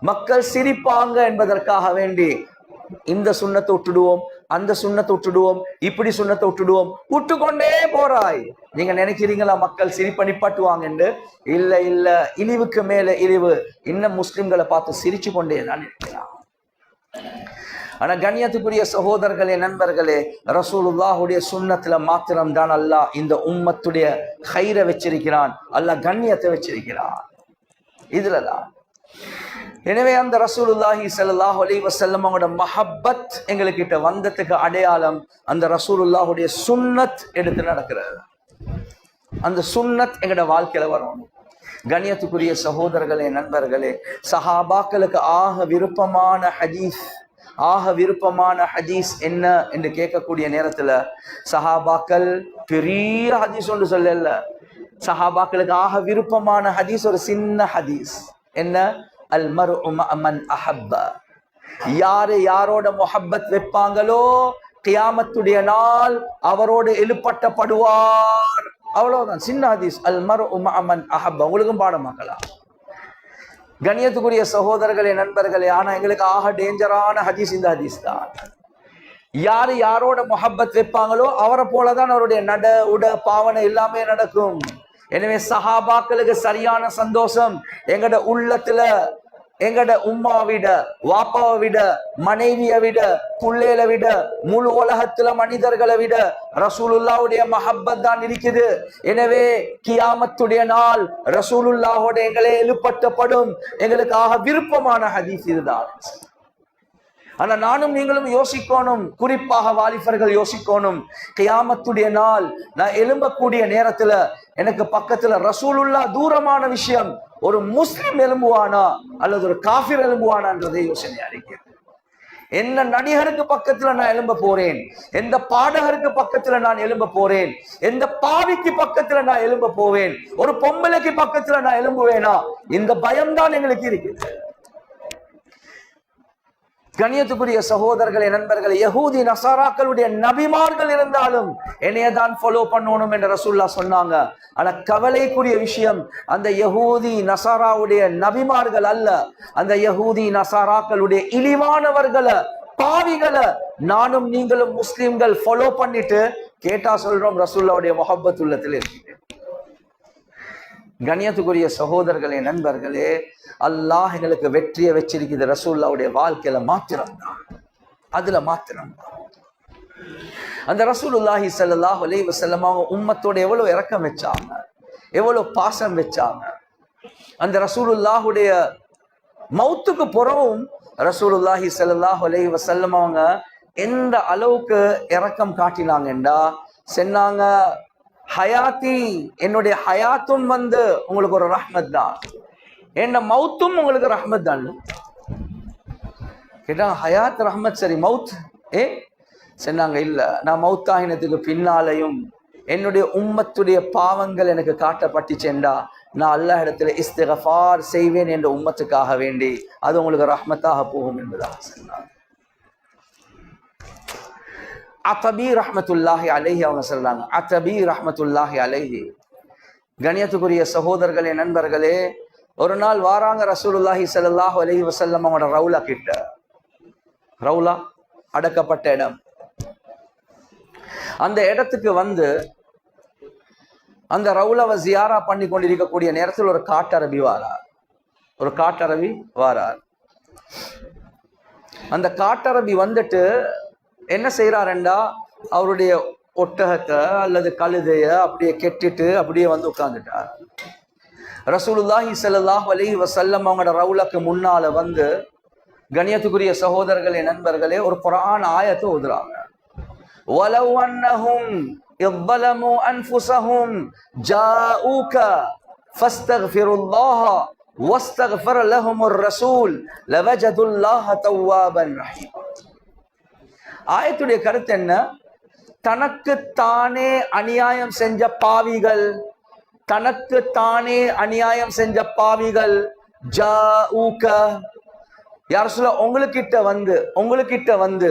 மக்கள் சிரிப்பாங்க என்பதற்காக வேண்டி இந்த சுண்ணத்தை விட்டுடுவோம், அந்த சுண்ணத்தை விட்டுடுவோம், இப்படி சுண்ணத்தை விட்டுடுவோம், விட்டுக்கொண்டே போறாய். நீங்க நினைக்கிறீங்களா மக்கள் சிரிப்ப நிப்பாட்டுவாங்க என்று? இல்ல இல்ல, இழிவுக்கு மேல இழிவு. இன்னும் முஸ்லிம்களை பார்த்து சிரிச்சு கொண்டே தான் இருக்கிறான். ஆனா கண்ணியத்துக்குரிய சகோதரர்களே, நண்பர்களே, ரசூலுல்லாஹுடைய சுன்னத்துல மாத்திரம் தான் அல்லாஹ் இந்த உம்மத்துடைய கைரை வச்சிருக்கிறான், அல்லாஹ் கண்ணியத்தை வச்சிருக்கிறான். இதுலதான். எனவே அந்த ரசூலுல்லாஹி ஸல்லல்லாஹு அலைஹி வஸல்லம் அவங்களோட மஹப்பத் எங்களுக்கிட்ட வந்ததுக்கு அடையாளம் அந்த ரசூலுல்லாஹுடைய சுன்னத் எடுத்து நடக்கிறது. அந்த சுன்னத் எங்களோட வாழ்க்கையில வரணும். கண்ணியத்துக்குரிய சகோதரர்களே, நண்பர்களே, சஹாபாக்களுக்கு ஆக விருப்பமான ஹதீஸ் என்ன என்று கேட்கக்கூடிய நேரத்துல சஹாபாக்கள் பெரிய ஹதீஸ் ஒன்று சொல்லல. சஹாபாக்களுக்கு ஆக விருப்பமான ஹதீஸ் ஒரு சின்ன ஹதீஸ். என்ன? அல் மர்உ மஅமன் அஹப்ப. யாரு யாரோட முஹப்பத் வைப்பாங்களோ கியாமத்துடைய நாள் அவரோடு எழுப்பட்டப்படுவார். அவ்வளவுதான், சின்ன ஹதீஸ். அல் மர்உ மஅமன் அஹப்ப. உங்களுக்கும் பாடமாக்கலாம். கண்ணியத்துக்குரிய சகோதரர்களே, நண்பர்களே, ஆனா எங்களுக்கு ஆக டேஞ்சரான ஹதீஸ் இந்த ஹதீஸ் தான். யாரு யாரோட முஹப்பத் வைப்பாங்களோ அவரை போலதான் அவருடைய நட உட பாவனை எல்லாமே நடக்கும். எனவே சஹாபாக்களுக்கு சரியான சந்தோஷம் எங்கட உள்ளத்துல எங்கட உம்மாவிட, வாப்பாவை விட, மனைவியை விட, புள்ளைகளை விட, முழு உலகத்துல மனிதர்களை விட ரசூலுல்லாஹுடைய மஹப்பத் தான் இருக்குது. எனவே கியாமத்துடைய நாள் ரசூலுல்லாஹோட எங்களை எழுப்பட்டப்படும். எங்களுக்காக விருப்பமான ஹதீஸ் இதுதான். ஆனா நானும் நீங்களும் யோசிக்கணும், குறிப்பாக வாலிபர்கள் யோசிக்கணும். கியாமத்துடைய நாள் நான் எழும்பக்கூடிய நேரத்துல எனக்கு பக்கத்துல ரசூலுல்லாஹ் தூரமான விஷயம், ஒரு முஸ்லிம் எழும்புவானா அல்லது ஒரு காஃபிர் எழும்புவானான்றதை யோசனை அறிக்கிறது. என்ன நடிகருக்கு பக்கத்துல நான் எழும்ப போறேன், எந்த பாடகருக்கு பக்கத்துல நான் எழும்ப போறேன், எந்த பாவிக்கு பக்கத்துல நான் எழும்ப போவேன், ஒரு பொம்பளைக்கு பக்கத்துல நான் எழும்புவேனா? இந்த பயம்தான் எங்களுக்கு இருக்குது. கண்ணியத்துக்குரிய சகோதரர்களே, நண்பர்களே, யஹூதி நசாராக்களுடைய நபிமார்கள் இருந்தாலும் என்னையதான் ஃபாலோ பண்ணணும் என்று ரசூலுல்லாஹ் சொன்னாங்க. ஆனா கவலைக்குரிய விஷயம், அந்த யஹூதி நசாராவுடைய நபிமார்கள் அல்ல, அந்த யஹூதி நசாராக்களுடைய இழிவானவர்களை, பாவிகளை நானும் நீங்களும் முஸ்லிம்கள் ஃபாலோ பண்ணிட்டு கேட்டா சொல்றோம் ரசூலுல்லாஹுடைய முஹப்பத் உள்ளத்தில் இருக்கு. கண்ணியத்துக்குரிய சகோதரர்களே, நண்பர்களே, அல்லாஹ் எங்களுக்கு வெற்றியை வச்சிருக்கிறது ரசூலுல்லாஹுடைய வாழ்க்கையில மாத்திரம்தான். அதுல மாத்திரம்தான். அந்த ரசூலுல்லாஹி ஸல்லல்லாஹு அலைஹி வஸல்லம் அவங்க உம்மத்தோட எவ்வளவு இரக்கம் வச்சாங்க, எவ்வளவு பாசம் வச்சாங்க. அந்த ரசூலுல்லாஹுடைய மௌத்துக்கு புறவும் ரசூலுல்லாஹி ஸல்லல்லாஹு அலைஹி வஸல்லம் அவங்க எந்த அளவுக்கு இரக்கம் காட்டினாங்கண்டா, சொன்னாங்க, ஹயாத்தி, என்னுடைய ஹயாத்தும் உங்களுக்கு ஒரு ரஹ்மத் தான், என்ன மௌத்தும் உங்களுக்கு ரஹ்மத் தான். கேட்டாங்க, ஹயாத் ரஹ்மத், சரி மவுத் சொன்னாங்க, இல்ல, நான் மௌத்தாகினத்துக்கு பின்னாலையும் என்னுடைய உம்மத்துடைய பாவங்கள் எனக்கு காட்டப்பட்டுச்சேண்டா நான் அல்லாஹ் இடத்துல இஸ்திக்ஃபார் செய்வேன் என்ற உம்மத்துக்காக வேண்டி, அது உங்களுக்கு ரஹ்மத்தாக போகும் என்பதாக சொன்னாங்க. அத்தபி ரஹ்மத்துல்லாஹி அலைஹி அவங்க சொல்றாங்க. அத்தபி ரஹ்மத்துல்லாஹி அலைஹி. கண்ணியத்துக்குரிய சகோதரர்களே, நண்பர்களே, ஒரு நாள் வாராங்க ரசூலுல்லாஹி ஸல்லல்லாஹு அலைஹி வஸல்லம் அவங்களோட ரவுலா கிட்ட. ரவுலா அடக்கப்பட்ட இடம். அந்த இடத்துக்கு அந்த ரவுலாவை ஜியாரா பண்ணி கொண்டிருக்கக்கூடிய நேரத்தில் ஒரு காட்டரபி வாரார். அந்த காட்டரபி வந்துட்டு என்ன செய்யறாருண்டா, அவருடைய ஒட்டகத்தை அல்லது கழுதைய அப்படியே கெட்டிட்டு அப்படியே உட்கார்ந்துட்டார். ரசூலுல்லாஹி ஸல்லல்லாஹு அலைஹி வஸல்லம் அவங்களோட ரவுலக்கு முன்னால வந்து கண்ணியத்துக்குரிய சகோதரர்களே நண்பர்களே ஒரு குர்ஆன் ஆயத்தை ஓதுறாங்க. வலவ் அன்னஹும் இظلموا انفسهم جاءوك فاستغفروا الله واستغفر لهم الرسول لوجدوا الله توابا رحيما. ஆயத்துடைய கருத்து என்ன? தனக்கு தானே அநியாயம் செஞ்ச பாவிகள், தனக்கு தானே அநியாயம் செஞ்ச பாவிகள் ஜாஊக, யா ரசூலல்லாஹ் உங்களுக்கிட்ட வந்து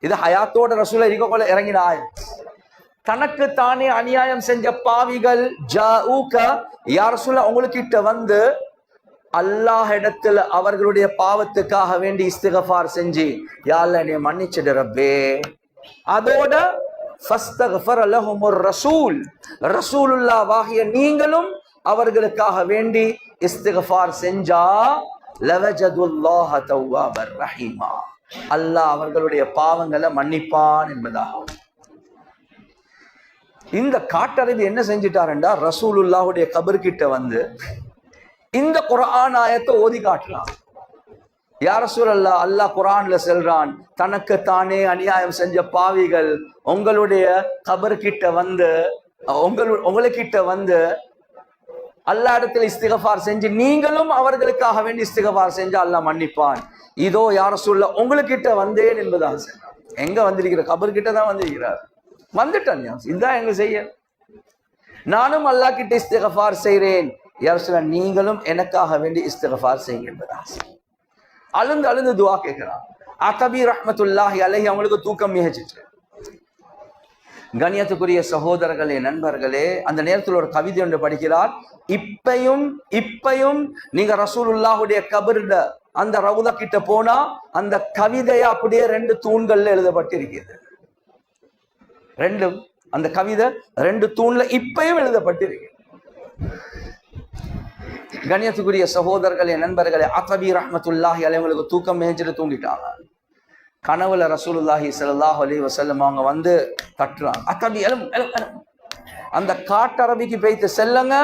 இது ஹயாத்தோட ரசூலா இருக்கக்குள்ள இறங்கின ஆயம். தனக்கு தானே அநியாயம் செஞ்ச பாவிகள் ஜாஊக, யா ரசூலல்லாஹ் உங்களுக்கிட்ட வந்து அல்லாஹ் இடத்துல அவர்களுடைய பாவத்துக்காக வேண்டி இஸ்திக்ஃபார் செஞ்சு யா அல்லாஹ் என்னை மன்னிச்சிடு ரப்பே. அதோட ஃபஸ்தக்ஃபர லஹுமுர் ரசூல், ரசூலுல்லாஹ் வாகிய நீங்களும் அவர்களுக்காக வேண்டி இஸ்திக்ஃபார் செஞ்சா லவஜதுல்லாஹ தவ்வாபர் ரஹீமா, அல்லாஹ் அவர்களுடைய பாவங்களை மன்னிப்பான் என்பதாக. இந்த காட்டறிவு என்ன செஞ்சிட்டாருண்டா, ரசூலுல்லாஹுடைய கபர் கிட்ட வந்து இந்த குர்ஆன் ஆயத்தை ஓதி காட்டலாம். யா ரசூலல்லாஹ், அல்லாஹ் குர்ஆன்ல சொல்றான், தனக்கு தானே அநியாயம் செஞ்ச பாவிகள் உங்களுடைய கபர் கிட்ட வந்து உங்களுக்கிட்ட வந்து அல்லாஹ் இடத்துல இஸ்திக்ஃபார் செஞ்சு நீங்களும் அவர்களுக்காக வேண்டி இஸ்திக்ஃபார் செஞ்சு அல்லாஹ் மன்னிப்பான். இதோ யா ரசூலல்லாஹ் உங்களுக்கிட்ட வந்தேன் என்பதாக சொன்னான். எங்க வந்திருக்கிற? கபர் கிட்ட தான் வந்திருக்கிறார். வந்துட்டான். இதுதான் எங்க செய்ய. நானும் அல்லாஹ் கிட்ட இஸ்திக்ஃபார் செய்றேன், யா ரசூலல்லாஹ் நீங்களும் எனக்காக வேண்டி இஸ்திக்ஃபார் செய்யுங்க என்பதாக அழுந்து அழுந்து துஆ கேட்கிறான். அகபி ரஹ்மத்துல்லாஹி அலைஹி அவங்களுக்கு தூக்கம் மிகச்சிட்டு. கண்ணியத்துக்குரிய சகோதரர்களே நண்பர்களே, அந்த நேரத்தில் ஒரு கவிதை ஒன்று படிக்கிறார். இப்பையும் நீங்க ரசூலுல்லாஹுடைய கபர்ல அந்த ரவுதா கிட்ட போனா அந்த கவிதையை அப்படியே 2 தூண்கள்ல எழுதப்பட்டிருக்கிறது. அந்த கவிதை 2 தூண்ல இப்பயும் எழுதப்பட்டிருக்கு. கண்ணியத்துக்குரிய சகோதரர்களே நண்பர்களே, அகபி ரஹ்மத்துல்லாஹி அலைஹி அவங்களுக்கு தூக்கம் மேய்ஞ்சிட்டு தூங்கிட்டாங்க. கனவுல ரசூலுல்லாஹி ஸல்லல்லாஹு அலைஹி வஸல்லம் அவங்க வந்து தட்டுறாங்க. அகபி அந்த காட்டரபிக்கு போய்த்து செல்லுங்க,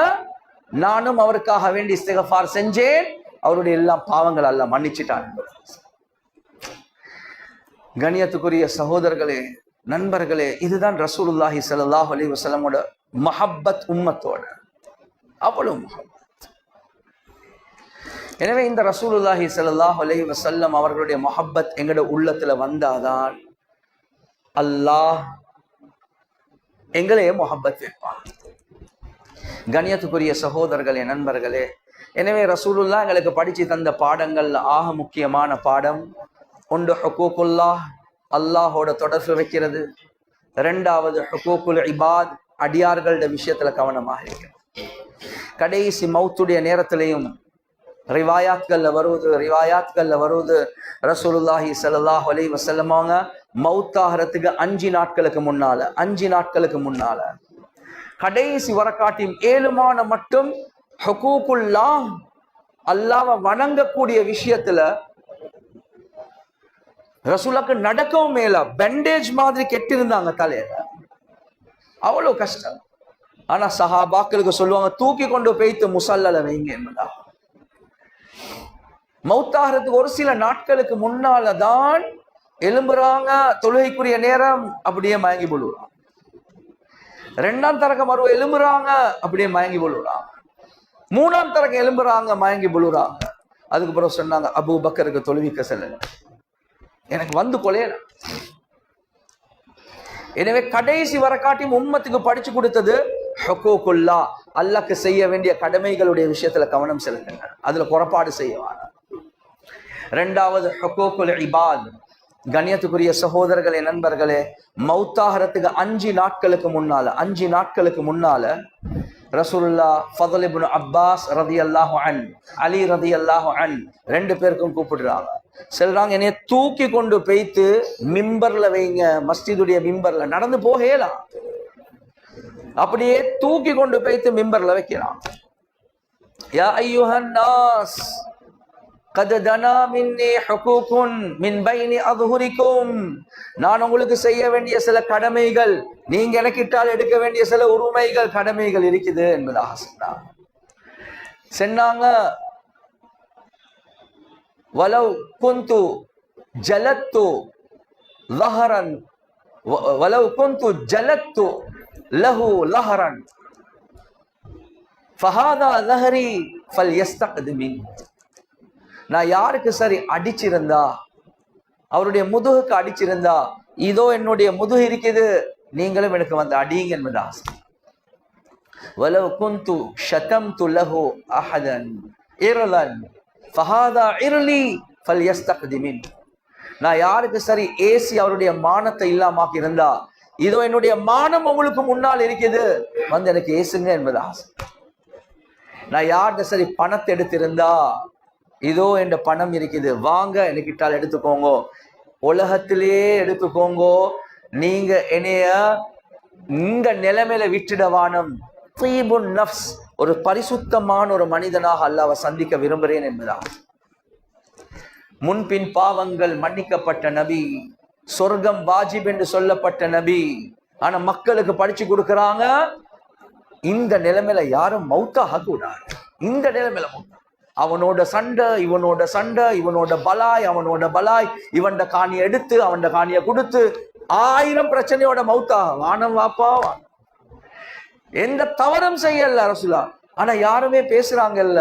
நானும் அவருக்காக வேண்டி இஸ்திக்ஃபார் செஞ்சேன், அவருடைய எல்லா பாவங்கள் அல்லாஹ் மன்னிச்சிட்டான். கண்ணியத்துக்குரிய சகோதரர்களே நண்பர்களே, இதுதான் ரசூலுல்லாஹி ஸல்லல்லாஹு அலைஹி வஸல்லமோட மஹப்பத், உம்மத்தோட அவ்வளவு மஹப்பத். எனவே இந்த ரசூலுல்லாஹி ஸல்லல்லாஹு அலைஹி வஸல்லம் அவர்களுடைய மஹப்பத் எங்கட உள்ளத்துல வந்தாதான் அல்லாஹ் எங்களையே மஹப்பத் வைப்பான். கண்ணியத்துக்குரிய சகோதரர்களே நண்பர்களே, எனவே ரசூலுல்லாஹ் எங்களுக்கு படிச்சு தந்த பாடங்கள்ல ஆக முக்கியமான பாடம் ஒன்று ஹுகூக்குல்லாஹ், அல்லாஹோட தொடர்பு வைக்கிறது. 2வது ஹுகூக்குல் இபாத், அடியார்களோட விஷயத்துல கவனமாக இருக்கிறது. கடைசி மௌத்துடைய நேரத்திலையும் ரிவாயாத்கள்ல வருவது ரசூலுல்லாஹி ஸல்லல்லாஹு அலைஹி வஸல்லம் அவங்க மௌத்தாகிறதுக்கு 5 நாட்களுக்கு முன்னால கடைசி வரக்காட்டியும் 7 மாதம் மட்டும் ஹுகூக்குல்லாஹ், அல்லாஹ்வை வணங்கக்கூடிய விஷயத்துல ரசூலுக்கு நடக்கவும் மேல பெண்டேஜ் மாதிரி கெட்டிருந்தாங்க தலையில. அவ்வளவு கஷ்டம். ஆனா சஹாபாக்களுக்கு சொல்லுவாங்க, தூக்கி கொண்டு போய்த்து முசல்லல வைங்க என்பதா. மௌத்தாகிறதுக்கு ஒரு சில நாட்களுக்கு முன்னாலதான் எழும்புறாங்க. தொழுகைக்குரிய நேரம் அப்படியே மயங்கி போடுறாங்க. 2ஆம் தரக்க மறுவ எழும்புறாங்க, அப்படியே மயங்கி போடுறாங்க. 3ஆம் தரக்க எழும்புறாங்க, மயங்கி போடுறாங்க. அதுக்கு பிறகு சொன்னாங்க, அபூ பக்கருக்கு தொழுவிக்க செல்லுங்க, எனக்கு வந்து கொலையல. எனவே கடைசி வரக்காட்டியும் உம்மத்துக்கு படிச்சு கொடுத்தது ஹுகூக்குல்லாஹ், அல்லாஹ்க்கு செய்ய வேண்டிய கடமைகளுடைய விஷயத்துல கவனம் செலுத்துங்க, அதுல குறைபாடு செய்யவாங்க. 2வது ஹுகூக்குல் இபாத். கண்ணியத்துக்குரிய சகோதரர்களே நண்பர்களே, மௌத்தாகிறதுக்கு 5 நாட்களுக்கு முன்னால ரசூலுல்லாஹ் ஃபضல் இப்னு அப்பாஸ் ரலியல்லாஹு அன், அலி ரலியல்லாஹு அன் 2 பேருக்கும் கூப்பிடுறாங்க. சொல்றாங்க, என்னைய தூக்கி கொண்டு போய்த்து மிம்பர்ல வைங்க, மஸ்ஜிதுடைய மிம்பர்ல, நடந்து போகலாம், அப்படியே தூக்கி கொண்டு போய்த்து மிம்பர்ல வைக்கிறான். யா அய்யுஹன் நாஸ் கத் தனா மின்னி ஹுகூகுன் மின் பைனி அظஹுரிக்கும், நான் உங்களுக்கு செய்ய வேண்டிய சில கடமைகள், நீங்க எனக்கிட்டால் எடுக்க வேண்டிய சில உரிமைகள், கடமைகள் இருக்குது என்பதாக சொன்னார். சொன்னாங்க, வலவ் குந்து ஜலத்து லஹரன் வலவ் குந்து ஜலத்து லஹு லஹரன் ஃபஹாதா லஹரி ஃபல்யஸ்தக்திமின். நான் யாருக்கு சரி அடிச்சிருந்தா, அவருடைய முதுகுக்கு அடிச்சிருந்தா, இதோ என்னுடைய முதுகு இருக்குது, நீங்களும் எனக்கு வந்து அடிங்க என்பது ஆசை. வலவ் குந்து ஷதம்து லஹு அஹதன் இர்லன் ஃபஹாதா இர்லி ஃபல்யஸ்தக்திமின். நான் யாருக்கு சரி ஏசி அவருடைய மானத்தை இல்லாமாக்கி இருந்தா, இதோ என்னுடைய மானம் உங்களுக்கு முன்னால் இருக்குது, வந்து எனக்கு ஏசுங்க என்பது ஆசை. நான் யார்கிட்ட சரி பணத்தை எடுத்திருந்தா, இதோ என் பணம் இருக்குது, வாங்க எனக்கிட்டால் எடுத்துக்கோங்க, உலகத்திலேயே எடுத்துக்கோங்க, நீங்க என்னைய இந்த நிலைமையில விட்டுடவானம். தீபுன் நஃப்ஸ், ஒரு பரிசுத்தமான ஒரு மனிதனாக அல்லாஹ்வை சந்திக்க விரும்புகிறேன் என்பதா. முன்பின் பாவங்கள் மன்னிக்கப்பட்ட நபி, சொர்க்கம் வாஜிப் என்று சொல்லப்பட்ட நபி. ஆனா மக்களுக்கு படிச்சு கொடுக்கறாங்க, இந்த நிலைமையில யாரும் மௌத்தாக கூடாது. இந்த நிலைமையில அவனோட சண்டை, இவனோட சண்டை, இவனோட பலாய், அவனோட பலாய், இவன்ட காணியை எடுத்து அவன்ட காணியை கொடுத்து 1000 பிரச்சனையோட மௌத்தா. வானம் வாப்பா, எந்த தவறும் செய்யல ரசூலா. ஆனா யாருமே பேசுறாங்கல்ல.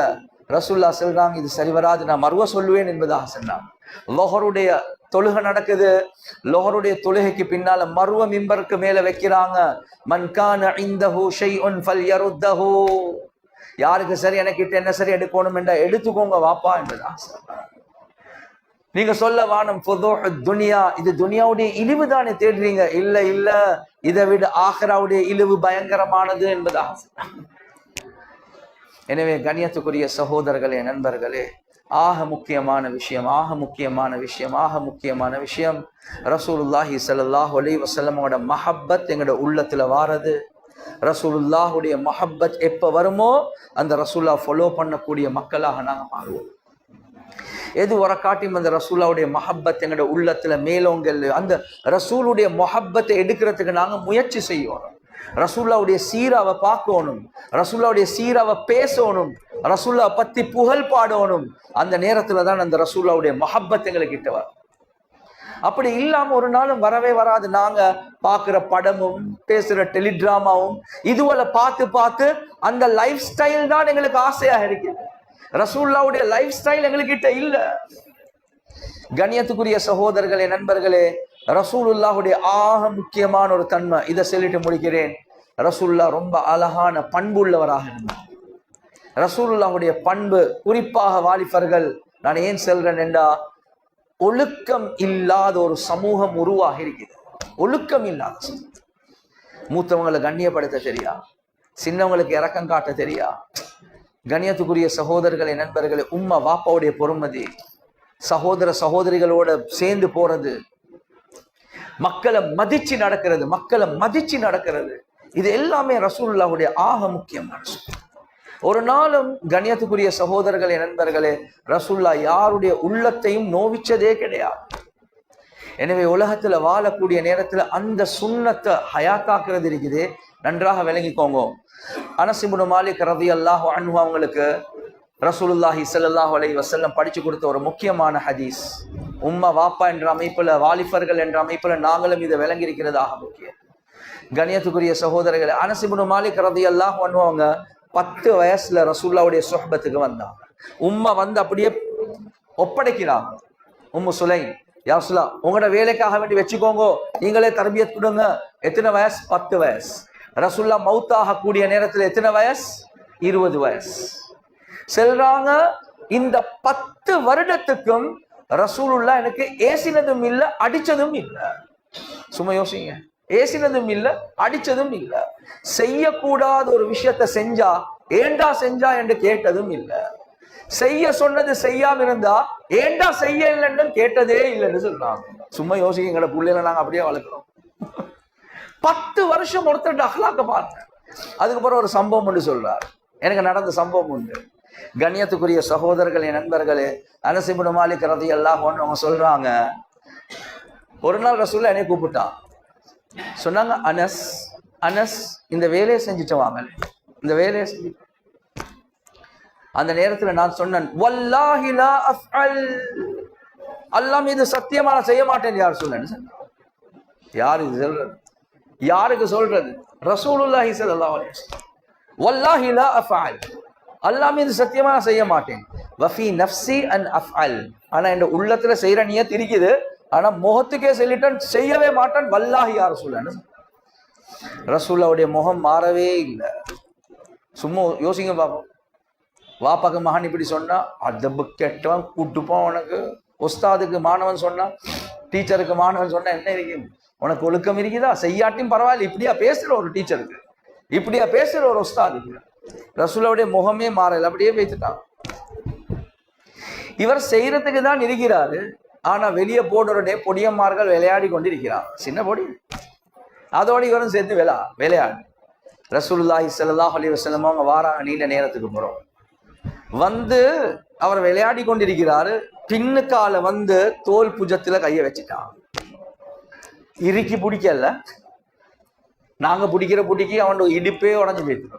ரசூல்லா சொல்றாங்க, இது சரி வராது, நான் மறுவ சொல்லுவேன் என்பதாக சொன்னாங்க. லொஹருடைய தொழுகை நடக்குது. லொஹருடைய தொழுகைக்கு பின்னால மறுவ மிம்பருக்கு மேல வைக்கிறாங்க. மன் கான இந்தஹு ஷைஉன் ஃபல்யருத்தஹு. யாருக்கு சரி எனக்கிட்ட என்ன சரி எடுக்கணும் என்றா எடுத்துக்கோங்க வாப்பா என்பதா. நீங்க சொல்ல வானம் துனியா, இது துனியாவுடைய இழிவு தானே தேடுறீங்க. இல்ல இல்ல, இதை விட ஆஹிராவுடைய இழிவு பயங்கரமானது என்பதா. எனவே கண்ணியத்துக்குரிய சகோதரர்களே, நண்பர்களே, ஆக முக்கியமான விஷயம் ரசூலுல்லாஹி ஸல்லல்லாஹு அலைஹி வஸல்லமோட மஹப்பத் எங்களோட உள்ளத்துல வாரது. ரசூலுல்லாஹுடைய மஹப்பத் எப்ப வருமோ அந்த ரசூலா ஃபாலோ பண்ணக்கூடிய மக்களாக நாங்க மாறுவோம். எது வரக்காட்டியும் அந்த ரசூலாவுடைய மஹப்பத் எங்களோட உள்ளத்துல மேலோங்கல். அந்த ரசூலுடைய மொஹப்பத்தை எடுக்கிறதுக்கு நாங்க முயற்சி செய்யணும். ரசூல்லாவுடைய சீராவை பார்க்கணும், ரசூல்லாவுடைய சீராவை பேசணும், ரசூல்லா பத்தி புகழ் பாடணும். அந்த நேரத்துல தான் அந்த ரசூல்லாவுடைய மஹப்பத் எங்களுக்கு வரும். அப்படி இல்லாம ஒரு நாளும் வரவே வராது. நாங்க பாக்குற படமும் பேசுற டெலிடிராமாவும் இதுவரை பார்த்து பார்த்து அந்த லைஃப் ஸ்டைல் தான் எங்களுக்கு ஆசையாக இருக்குது. ரசூல்லாவுடைய லைஃப் ஸ்டைல் எங்ககிட்ட இல்ல. கண்ணியத்துக்குரிய சகோதரர்களே, நண்பர்களே, ரசூலுல்லாஹுடைய ஆக முக்கியமான ஒரு தன்மை, இதை சொல்லிட்டு முடிக்கிறேன். ரசூலுல்லா ரொம்ப அழகான பண்பு உள்ளவராக இருந்தார். ரசூலுல்லாஹுடைய பண்பு, குறிப்பாக வாலிபர்கள், நான் ஏன் சொல்றேன் என்றா, ஒழுக்கம் இல்லாத ஒரு சமூகம் உருவாகி இருக்குது. ஒழுக்கம் இல்லாத, மூத்தவங்களை கண்ணியப்படுத்த தெரியா, சின்னவங்களுக்கு இரக்கம் காட்ட தெரியா. கண்ணியத்துக்குரிய சகோதரர்களே, நண்பர்களே, உம்மா வாப்பாவுடைய பொறுமதி, சகோதர சகோதரிகளோட சேர்ந்து போறது, மக்களை மதிச்சு நடக்கிறது, இது எல்லாமே ரசூலுல்லாஹுடைய ஆக முக்கியமான. ஒரு நாளும் கண்ணியத்துக்குரிய சகோதரர்களே, நண்பர்களே, ரசூலுல்லாஹ் யாருடைய உள்ளத்தையும் நோவிச்சதே கிடையாது. எனவே உலகத்துல வாழக்கூடிய நேரத்துல அந்த சுன்னத்தை ஹயாத்தாக்குறது இருக்குது. நன்றாக விளங்கிக்கோங்க. அனஸ் இப்னு மாலிக் ரலியல்லாஹு அன்ஹு அவங்களுக்கு ரசூலுல்லாஹி ஸல்லல்லாஹு அலைஹி வஸல்லம் படிச்சு கொடுத்த ஒரு முக்கியமான ஹதீஸ். உம்மா வாப்பா என்ற அமைப்புல, வாலிபர்கள் என்ற அமைப்புல நாங்களும் இதை விளங்கி இருக்கிறதாக முக்கியம். கண்ணியத்துக்குரிய சகோதரர்கள், அனஸ் இப்னு மாலிக் ரலியல்லாஹு அன்ஹு அவங்க 10 வயசுல ரசூலுல்லாஹுடைய சுஹ்பத்துக்கு வந்தாங்க. உம்மா வந்து அப்படியே ஒப்படைக்கிறாங்க. உம்மு சுலைம், யா ரசூலல்லாஹ், உங்களோட வேலைக்காக வேண்டி வச்சுக்கோங்க, நீங்களே தர்பியத் கொடுங்க. எத்தனை வயசு? 10 வயசு. ரசூலுல்லாஹ் மௌத்தாக கூடிய நேரத்தில் எத்தனை வயசு? 20 வயசு. செல்றாங்க. இந்த 10 வருடத்துக்கும் ரசூலுல்லாஹ் எனக்கு ஏசினதும் இல்லை, அடிச்சதும் இல்லை. சும்மா யோசிங்க, ஏசினதும் இல்லை, அடிச்சதும் இல்லை. செய்யக்கூடாத ஒரு விஷயத்தை செஞ்சா ஏண்டா செஞ்சா என்று கேட்டதும் இல்லை. செய்ய சொன்னது செய்யாம இருந்தா ஏண்டா செய்ய இல்லைன்னு கேட்டதே இல்லைன்னு சொல்றாங்க. சும்மா யோசிக்க, எங்களோட பிள்ளைகளை நாங்க அப்படியே வளர்க்கிறோம். 10 வருஷம் ஒருத்தர் அஹ்லாக்க பார்த்தேன். அதுக்கப்புறம் ஒரு சம்பவம் ஒன்று சொல்றார். எனக்கு நடந்த சம்பவம் உண்டு. கண்ணியத்துக்குரிய சகோதரர்களே, நண்பர்களே, அனஸ் இப்னு மாலிக் ரலியல்லாஹு அன்ஹு அவங்க சொல்றாங்க, ஒரு நாள் ரசூலுல்லாஹ் என்னை கூப்பிட்டான். சொன்னாங்க, அனஸ் அனஸ் இந்த வேலையை செஞ்சுட்டு வாங்க, இந்த வேலையை செஞ்சு. அந்த நேரத்துல நான் சொன்னேன், வல்லாஹி லா அஃஅல், அல்லாஹ் மீது சத்தியமா நான் செய்ய மாட்டேன். யார் சொன்னேன்னு? யார் இது சொல்றது? யாருக்கு சொல்றது? ரசூலுல்லாஹி ஸல்லல்லாஹு அலைஹி வஸல்லம். வல்லாஹி லா அஃஅல், அல்லாஹ் மீது சத்தியமா நான் செய்ய மாட்டேன். வஃபி நஃப்ஸி அன் அஃஅல், ஆனா இந்த உள்ளத்துல செய்யற நியத் இருக்குது, ஆனா முகத்துக்கே சொல்லிட்டேன் செய்யவே மாட்டேன். வல்லாஹி யா ரசூலுல்லாஹ். ரசூலுல்லாஹ்வுடைய முகம் மாறவே இல்லை. சும்மா யோசிங்க பாப்போம். வாப்பாக்கு மகன் இப்படி சொன்னா அதப்பு கெட்டவன் கூட்டுப்போம். உனக்கு உஸ்தாதுக்கு மாணவன் சொன்னா, டீச்சருக்கு மாணவன் சொன்னா என்ன இருக்கும்? உனக்கு ஒழுக்கம் இருக்குதா? செய்யாட்டியும் பரவாயில்ல. இப்படியா பேசுற ஒரு டீச்சருக்கு, இப்படியா பேசுற ஒரு உஸ்தாதுக்கு? ரசூலுல்லாஹ்வுடைய முகமே மாறல, அப்படியே பேசிட்டான். இவர் செய்யறதுக்கு தான் இருக்கிறாரு, ஆனா வெளியே போடுறதே பொடியம்மார்கள் விளையாடி கொண்டு இருக்கிறார். சின்ன பொடி, அதோடு இவரும் சேர்த்து விளையாடு. ரசூலுல்லாஹி ஸல்லல்லாஹு அலைஹி வஸல்லம் அவங்க வாராங்க நீண்ட நேரத்துக்கு போறோம். வந்து அவர் விளையாடி கொண்டிருக்கிறாரு. பின்னுக்கால வந்து தோல் புஜத்துல கைய வச்சுட்டான். இறுக்கி பிடிக்கல, நாங்க பிடிக்கிற பிடிக்கி அவன் இடுப்பே உடஞ்சு போயிட்டு.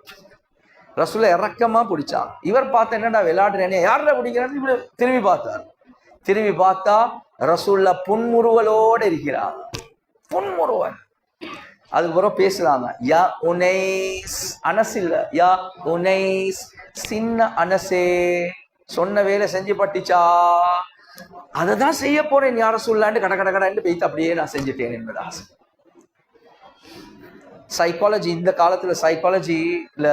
ரசூலுல்லாஹ் இறக்கமா பிடிச்சான். இவர் பார்த்த என்னடா விளையாடுறேனே, யார பிடிக்கிறான்னு இப்படி திரும்பி பார்த்தார். திரும்பி பார்த்தா ரசூலுல்லாஹ் புன்முறுவலோட இருக்கிறார். புன்முறுவல். அதுக்கப்புறம் பேசுறாங்க. யா உனைஸ், அனஸ் இல்ல, யா உனைஸ், சின்ன அனசே, சொன்ன வேலை செஞ்சு பட்டிச்சா, அதை தான் செய்ய போறேன் யார சொல்லாண்டு கட கட கடன்னு பேய்த்து அப்படியே நான் செஞ்சுட்டேன் என்பது ஆசை. சைக்காலஜி, இந்த காலத்துல சைக்காலஜில,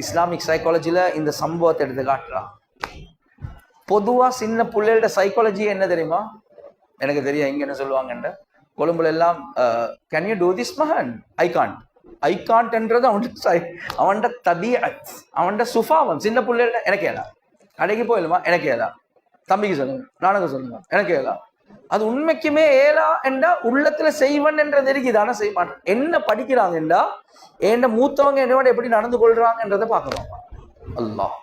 இஸ்லாமிக் சைக்காலஜில இந்த சம்பவத்தை எடுத்து காட்டுறான். பொதுவா சின்ன பிள்ளைகளோட சைக்காலஜி என்ன தெரியுமா? எனக்கு தெரியும் எங்க என்ன சொல்லுவாங்கன்ற, கொழும்புல எல்லாம் கேன் யூ டூ திஸ் மகன், ஐ காண்ட், ஐ காண்ட்ன்றது அவன் தபீஅத், அவன் சுபாவம். சின்ன பிள்ளைகள எனக்கு ஏதா, கடைக்கு போயிடுமா எனக்கு ஏதா, தம்பிக்கு சொல்லுங்க, நானுக்கு சொல்லுங்க, எனக்கு ஏதா. அது உண்மைக்குமே ஏலா என்றா உள்ளத்துல செய்வன் என்றது இருக்குது, ஆனா செய்ய மாட்டேன். என்ன படிக்கிறாங்கன்றா என்ன மூத்தவங்க என்னோட எப்படி நடந்து கொள்றாங்கன்றதை பார்க்கறோம். அல்லாஹ்,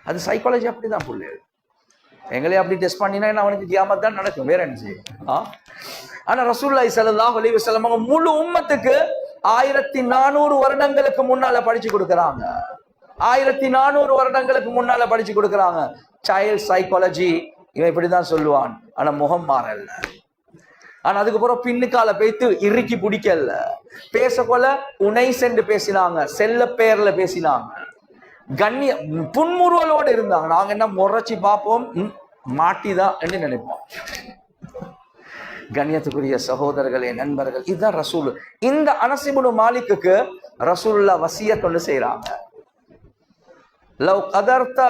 அது சைக்காலஜி. அப்படிதான் பிள்ளைகள். எங்களே அப்படி டெஸ்ட் பண்ணினா அவனுக்கு கியாமத் தான் நடக்கும், வேற என்ன செய்யும்? ஆனா ரசூலுல்லாஹி ஸல்லல்லாஹு அலைஹி வஸல்லம் முழு உம்மத்துக்கு 1400 வருடங்களுக்கு முன்னால படிச்சு கொடுக்கறாங்க. 1400 வருடங்களுக்கு முன்னால படிச்சு கொடுக்கறாங்க. சைல்ட் சைக்காலஜி, இவன் இப்படிதான் சொல்லுவான், ஆனா முகம் மாறல. ஆனா அதுக்கப்புறம் பின்னுக்கால பேய்த்து இறுக்கி பிடிக்கல. பேசக்கொள்ள உனைஸ் என்று பேசினாங்க, செல்ல பேர்ல பேசினாங்க, கண்ணிய புன்முறுவலோடு இருந்தாங்க. நாங்க என்ன முறைச்சி பார்ப்போம், மாட்டிதான் என்று நினைப்போம். கண்ணியத்துக்குரிய சகோதரர்களே, நண்பர்கள், இதுதான் ரசூல். இந்த அனஸ் இப்னு மாலிக்குக்கு ரசூலுல்லாஹ் வசியத் ஒன்று செய்றாங்க. லவ் கதர்த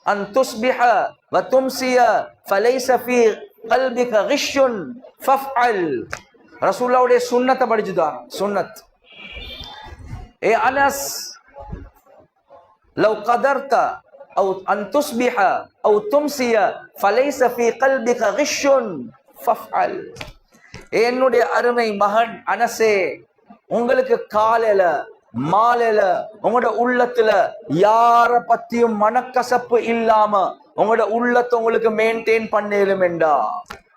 அன் துஸ்பிஹ வ தும்சிய ஃபலைஸ ஃபீ கல்பிக கிஷ்ஷுன் ஃபஃஅல். ரசூலுல்லாஹ்வுடைய சுன்னத்தை படிச்சுதான். சுன்னத், ஏ அனஸ், லவ் கதர்த أو أن تصبح أو تمسي فليس في قلبك غش فافعل. என்னுடைய அருமை மகன் அனஸே, உங்களுக்கு காலையில மாலையில உங்களோட உள்ளத்துல யார பத்தியும் மனக்கசப்பு இல்லாம உங்களோட உள்ளத்தை உங்களுக்கு மெயின்டைன் பண்ணேலும் என்றா,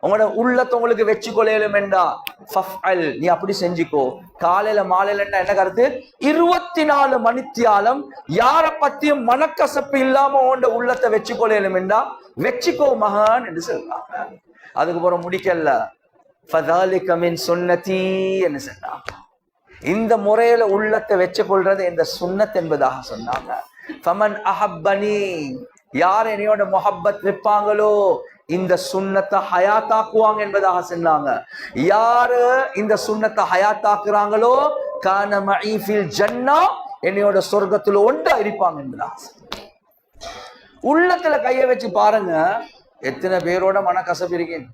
உங்களோட உள்ளத்தை உங்களுக்கு வச்சுக்கொள்ளையிலும் என்றா, ஃபஃஅல், நீ அப்படி செஞ்சுக்கோ. காலையில மாலையில என்ன கருத்து? 24 மணித்தியாலம் யார பத்தியும் மனக்கசப்பு இல்லாம உங்களோட உள்ளத்தை வச்சுக்கொள்ளையிலும் என்றா வச்சுக்கோ மகான் என்று சொல்றாங்க. அதுக்கப்புறம் முடிக்கல, ஃபதாலிக மின் சுன்னதி என்று சொன்னாங்க. இந்த முறையில உள்ளத்தை வச்சு கொள்றது இந்த சுன்னத் என்பதாக சொன்னாங்க. ஃபமன் அஹப்பனி, யார் என்னையோட முஹப்பத் வைப்பாங்களோ இந்த சுன்னத்தை ஹயாத்தாக்குவாங்க என்பதாக சொன்னாங்க. யாரு இந்த சுன்னத்தை ஹயாத்தாக்குறாங்களோ கான மஇ ஃபில் ஜன்னா, என்னையோட சொர்க்கத்துல ஒன்றா இருப்பாங்க என்பதாக. உள்ளத்துல கைய வச்சு பாருங்க, எத்தனை பேரோட மனக்கசப்பு இருக்கேன்.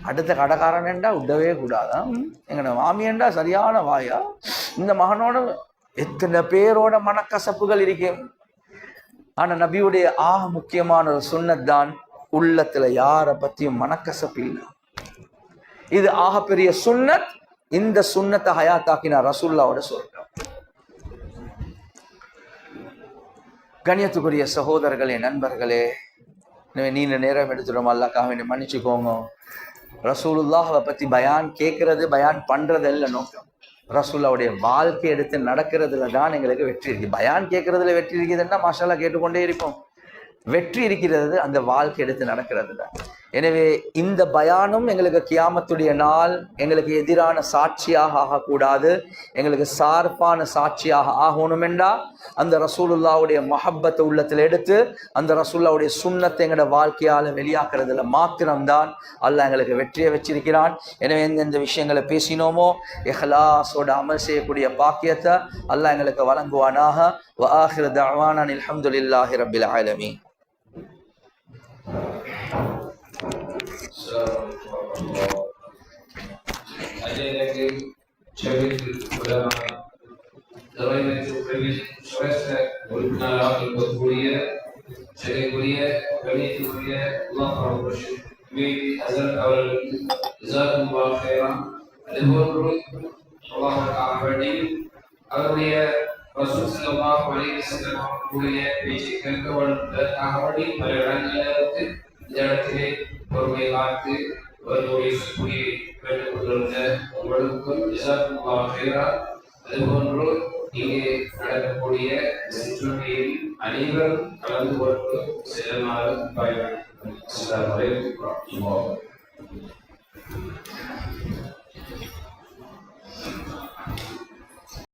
அடுத்த கடைக்காரன்டா விடவே கூடாதான், எங்கட மாமியண்டா சரியான வாயா, இந்த மகனோட எத்தனை பேரோட மனக்கசப்புகள் இருக்கேன். ஆனா நபியுடைய ஆக முக்கியமான ஒரு சுன்னத் தான், உள்ளத்துல யார பத்தியும் மனக்கசப்பு இல்லை. இது ஆக பெரிய சுன்னத். இந்த சுன்னத்தை ஹயாத்தாக்கின ரசூலுல்லாஹ்வோட சொர்க்கம். கண்ணியத்துக்குரிய சகோதரர்களே, நண்பர்களே, நீண்ட நேரம் எடுத்துடும், அல்லாஹ்க்காக வேண்டி மன்னிச்சுக்கோங்க. ரசூலுல்லாஹ்வை பத்தி பயான் கேட்கறது, பயான் பண்றது இல்ல நோக்கம். ரசூலுல்லாவுடைய வாழ்க்கை எடுத்து நடக்கிறதுல தான் எங்களுக்கு வெற்றி இருக்கு. பயான் கேட்கறதுல வெற்றி இருக்குதுன்னா மாஷால்லா கேட்டுக்கொண்டே இருப்போம். வெற்றி இருக்கிறது அந்த வாழ்க்கை எடுத்து நடக்கிறதுல. எனவே இந்த பயானும் எங்களுக்கு கியாமத்துடைய நாள் எங்களுக்கு எதிரான சாட்சியாக ஆகக்கூடாது, எங்களுக்கு சார்பான சாட்சியாக ஆகணுமெண்டா அந்த ரசூலுல்லாவுடைய மஹப்பத்தை உள்ளத்தில் எடுத்து அந்த ரசூலுல்லாவுடைய சுன்னத்தை எங்களோட வாழ்க்கையால் வெளியாக்குறதுல மாத்திரம்தான் அல்லாஹ் எங்களுக்கு வெற்றியை வச்சிருக்கிறான். எனவே எந்தெந்த விஷயங்களை பேசினோமோ இஹ்லாஸோட அமல் செய்யக்கூடிய பாக்கியத்தை அல்லாஹ் எங்களுக்கு வழங்குவானாக. வ ஆகிரு தஅவானா அல்ஹம்துலில்லாஹி ரப்பில் ஆலமீன். அவருடைய ரசூல் ஸல்லல்லாஹு அலைஹி வஸல்லம் அவர்களுடைய பேச்சை கேட்கவதற்காக பல இடங்களுக்கு இந்த இடத்திலே பொறுமையை காத்து அவர்களுடைய சுற்றியை கேட்டுக் கொண்டிருந்த உங்களுக்கும் ஜஸாக்குல்லாஹு ஹைரா. அதுபோன்று இங்கே நடக்கக்கூடிய சிற்றுண்டியில் அனைவரும் கலந்து கொண்டு செல்லுமாறு பாய்வார்கள். அஸ்ஸலாமு அலைக்கும் வரஹ்மத்துல்லாஹி.